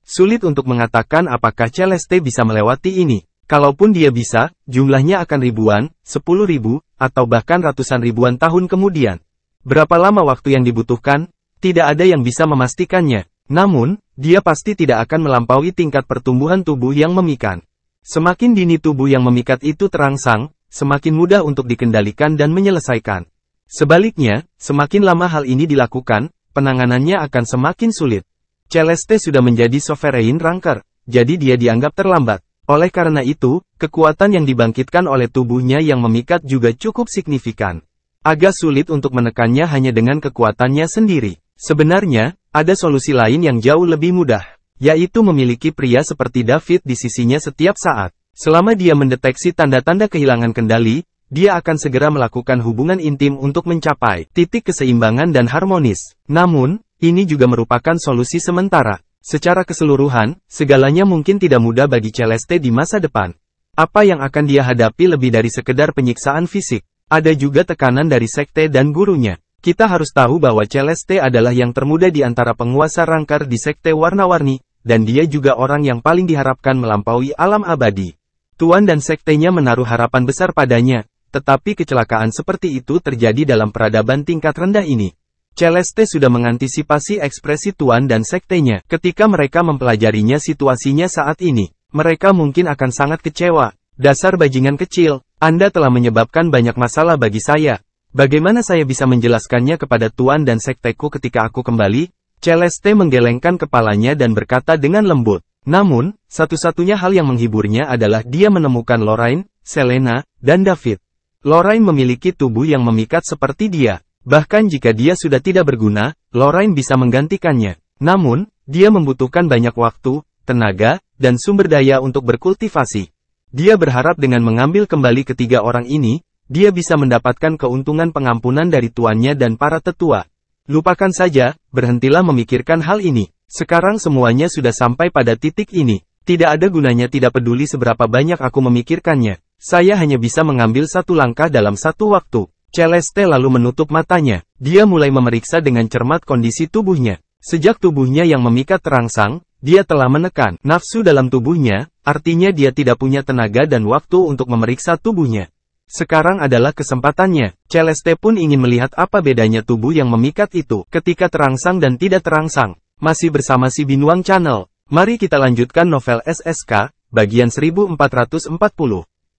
Sulit untuk mengatakan apakah Celeste bisa melewati ini. Kalaupun dia bisa, jumlahnya akan ribuan, 10.000, atau bahkan ratusan ribuan tahun kemudian. Berapa lama waktu yang dibutuhkan? Tidak ada yang bisa memastikannya. Namun, dia pasti tidak akan melampaui tingkat pertumbuhan tubuh yang memikat. Semakin dini tubuh yang memikat itu terangsang, semakin mudah untuk dikendalikan dan menyelesaikan. Sebaliknya, semakin lama hal ini dilakukan, penanganannya akan semakin sulit. Celeste sudah menjadi Sovereign Ranker, jadi dia dianggap terlambat. Oleh karena itu, kekuatan yang dibangkitkan oleh tubuhnya yang memikat juga cukup signifikan. Agak sulit untuk menekannya hanya dengan kekuatannya sendiri. Sebenarnya, ada solusi lain yang jauh lebih mudah, yaitu memiliki pria seperti David di sisinya setiap saat. Selama dia mendeteksi tanda-tanda kehilangan kendali, dia akan segera melakukan hubungan intim untuk mencapai titik keseimbangan dan harmonis. Namun, ini juga merupakan solusi sementara. Secara keseluruhan, segalanya mungkin tidak mudah bagi Celeste di masa depan. Apa yang akan dia hadapi lebih dari sekedar penyiksaan fisik. Ada juga tekanan dari sekte dan gurunya. Kita harus tahu bahwa Celeste adalah yang termuda di antara penguasa Ranker di sekte warna-warni, dan dia juga orang yang paling diharapkan melampaui alam abadi. Tuan dan sektenya menaruh harapan besar padanya, tetapi kecelakaan seperti itu terjadi dalam peradaban tingkat rendah ini. Celeste sudah mengantisipasi ekspresi Tuan dan sektenya. Ketika mereka mempelajarinya situasinya saat ini, mereka mungkin akan sangat kecewa. Dasar bajingan kecil, Anda telah menyebabkan banyak masalah bagi saya. Bagaimana saya bisa menjelaskannya kepada Tuan dan sekteku ketika aku kembali? Celeste menggelengkan kepalanya dan berkata dengan lembut. Namun, satu-satunya hal yang menghiburnya adalah dia menemukan Lorraine, Selena, dan David. Lorraine memiliki tubuh yang memikat seperti dia. Bahkan jika dia sudah tidak berguna, Lorraine bisa menggantikannya. Namun, dia membutuhkan banyak waktu, tenaga, dan sumber daya untuk berkultivasi. Dia berharap dengan mengambil kembali ketiga orang ini, dia bisa mendapatkan keuntungan pengampunan dari tuannya dan para tetua. Lupakan saja, berhentilah memikirkan hal ini. Sekarang semuanya sudah sampai pada titik ini. Tidak ada gunanya tidak peduli seberapa banyak aku memikirkannya. Saya hanya bisa mengambil satu langkah dalam satu waktu. Celeste lalu menutup matanya. Dia mulai memeriksa dengan cermat kondisi tubuhnya. Sejak tubuhnya yang memikat terangsang, dia telah menekan nafsu dalam tubuhnya, artinya dia tidak punya tenaga dan waktu untuk memeriksa tubuhnya. Sekarang adalah kesempatannya. Celeste pun ingin melihat apa bedanya tubuh yang memikat itu ketika terangsang dan tidak terangsang. Masih bersama si Binuang Channel. Mari kita lanjutkan novel SSK, bagian 1440.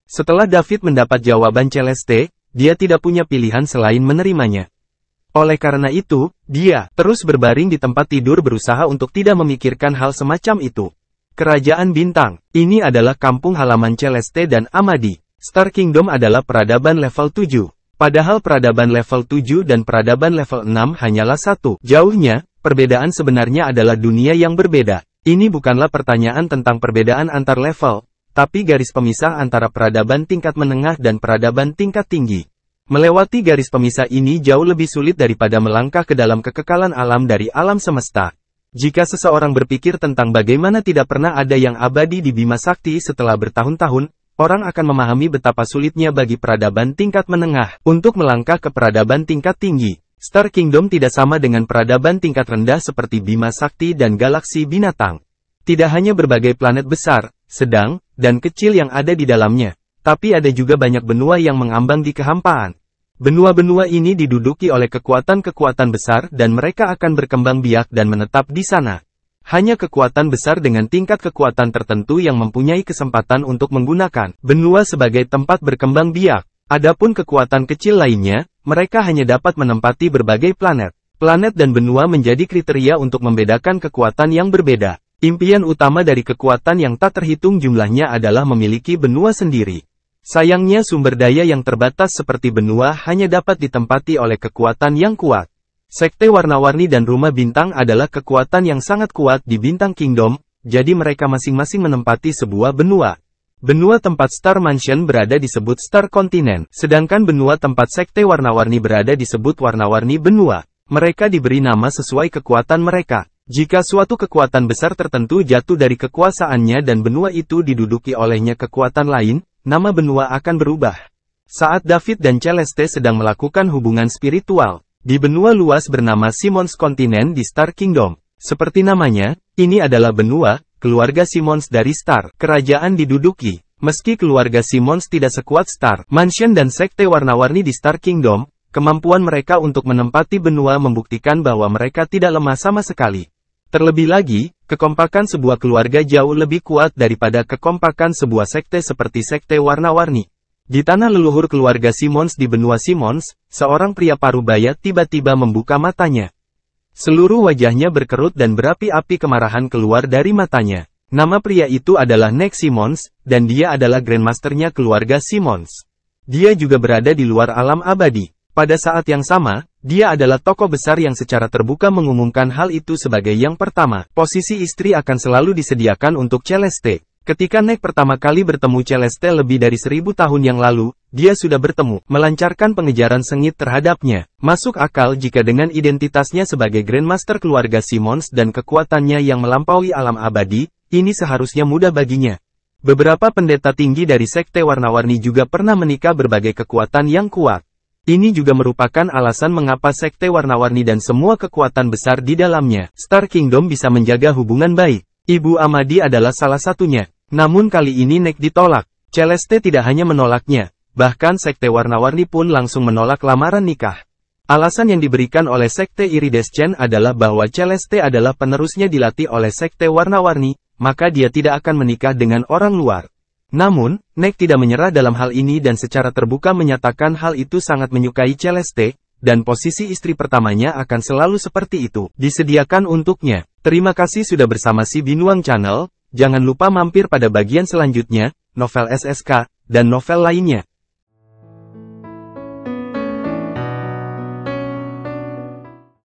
Setelah David mendapat jawaban Celeste, dia tidak punya pilihan selain menerimanya. Oleh karena itu, dia terus berbaring di tempat tidur berusaha untuk tidak memikirkan hal semacam itu. Kerajaan Bintang, ini adalah kampung halaman Celeste dan Amadi. Star Kingdom adalah peradaban level 7. Padahal peradaban level 7 dan peradaban level 6 hanyalah satu. Jauhnya, perbedaan sebenarnya adalah dunia yang berbeda. Ini bukanlah pertanyaan tentang perbedaan antar level, tapi garis pemisah antara peradaban tingkat menengah dan peradaban tingkat tinggi. Melewati garis pemisah ini jauh lebih sulit daripada melangkah ke dalam kekekalan alam dari alam semesta. Jika seseorang berpikir tentang bagaimana tidak pernah ada yang abadi di Bima Sakti setelah bertahun-tahun, orang akan memahami betapa sulitnya bagi peradaban tingkat menengah untuk melangkah ke peradaban tingkat tinggi. Star Kingdom tidak sama dengan peradaban tingkat rendah seperti Bima Sakti dan galaksi binatang. Tidak hanya berbagai planet besar, sedang, dan kecil yang ada di dalamnya, tapi ada juga banyak benua yang mengambang di kehampaan. Benua-benua ini diduduki oleh kekuatan-kekuatan besar dan mereka akan berkembang biak dan menetap di sana. Hanya kekuatan besar dengan tingkat kekuatan tertentu yang mempunyai kesempatan untuk menggunakan benua sebagai tempat berkembang biak. Adapun kekuatan kecil lainnya, mereka hanya dapat menempati berbagai planet. Planet dan benua menjadi kriteria untuk membedakan kekuatan yang berbeda. Impian utama dari kekuatan yang tak terhitung jumlahnya adalah memiliki benua sendiri. Sayangnya sumber daya yang terbatas seperti benua hanya dapat ditempati oleh kekuatan yang kuat. Sekte warna-warni dan rumah bintang adalah kekuatan yang sangat kuat di Bintang Kingdom, jadi mereka masing-masing menempati sebuah benua. Benua tempat Star Mansion berada disebut Star Continent, sedangkan benua tempat sekte warna-warni berada disebut warna-warni benua. Mereka diberi nama sesuai kekuatan mereka. Jika suatu kekuatan besar tertentu jatuh dari kekuasaannya dan benua itu diduduki olehnya kekuatan lain, nama benua akan berubah. Saat David dan Celeste sedang melakukan hubungan spiritual di benua luas bernama Simmons Continent di Star Kingdom. Seperti namanya, ini adalah benua, keluarga Simmons dari Star Kerajaan diduduki. Meski keluarga Simmons tidak sekuat Star Mansion dan sekte warna-warni di Star Kingdom, kemampuan mereka untuk menempati benua membuktikan bahwa mereka tidak lemah sama sekali. Terlebih lagi, kekompakan sebuah keluarga jauh lebih kuat daripada kekompakan sebuah sekte seperti sekte warna-warni. Di tanah leluhur keluarga Simmons di benua Simmons, seorang pria parubaya tiba-tiba membuka matanya. Seluruh wajahnya berkerut dan berapi-api kemarahan keluar dari matanya. Nama pria itu adalah Nick Simmons, dan dia adalah Grandmasternya keluarga Simmons. Dia juga berada di luar alam abadi. Pada saat yang sama, dia adalah tokoh besar yang secara terbuka mengumumkan hal itu sebagai yang pertama. Posisi istri akan selalu disediakan untuk Celeste. Ketika Nick pertama kali bertemu Celeste lebih dari 1000 tahun yang lalu, dia sudah bertemu, melancarkan pengejaran sengit terhadapnya. Masuk akal jika dengan identitasnya sebagai Grandmaster keluarga Simmons dan kekuatannya yang melampaui alam abadi, ini seharusnya mudah baginya. Beberapa pendeta tinggi dari sekte warna-warni juga pernah menikah berbagai kekuatan yang kuat. Ini juga merupakan alasan mengapa sekte warna-warni dan semua kekuatan besar di dalamnya, Star Kingdom bisa menjaga hubungan baik. Ibu Amadi adalah salah satunya. Namun kali ini Nick ditolak. Celeste tidak hanya menolaknya, bahkan sekte warna-warni pun langsung menolak lamaran nikah. Alasan yang diberikan oleh sekte Iridescent adalah bahwa Celeste adalah penerusnya dilatih oleh sekte warna-warni, maka dia tidak akan menikah dengan orang luar. Namun, Nick tidak menyerah dalam hal ini dan secara terbuka menyatakan hal itu sangat menyukai Celeste, dan posisi istri pertamanya akan selalu seperti itu, disediakan untuknya. Terima kasih sudah bersama si Binuang Channel, jangan lupa mampir pada bagian selanjutnya, novel SSK, dan novel lainnya.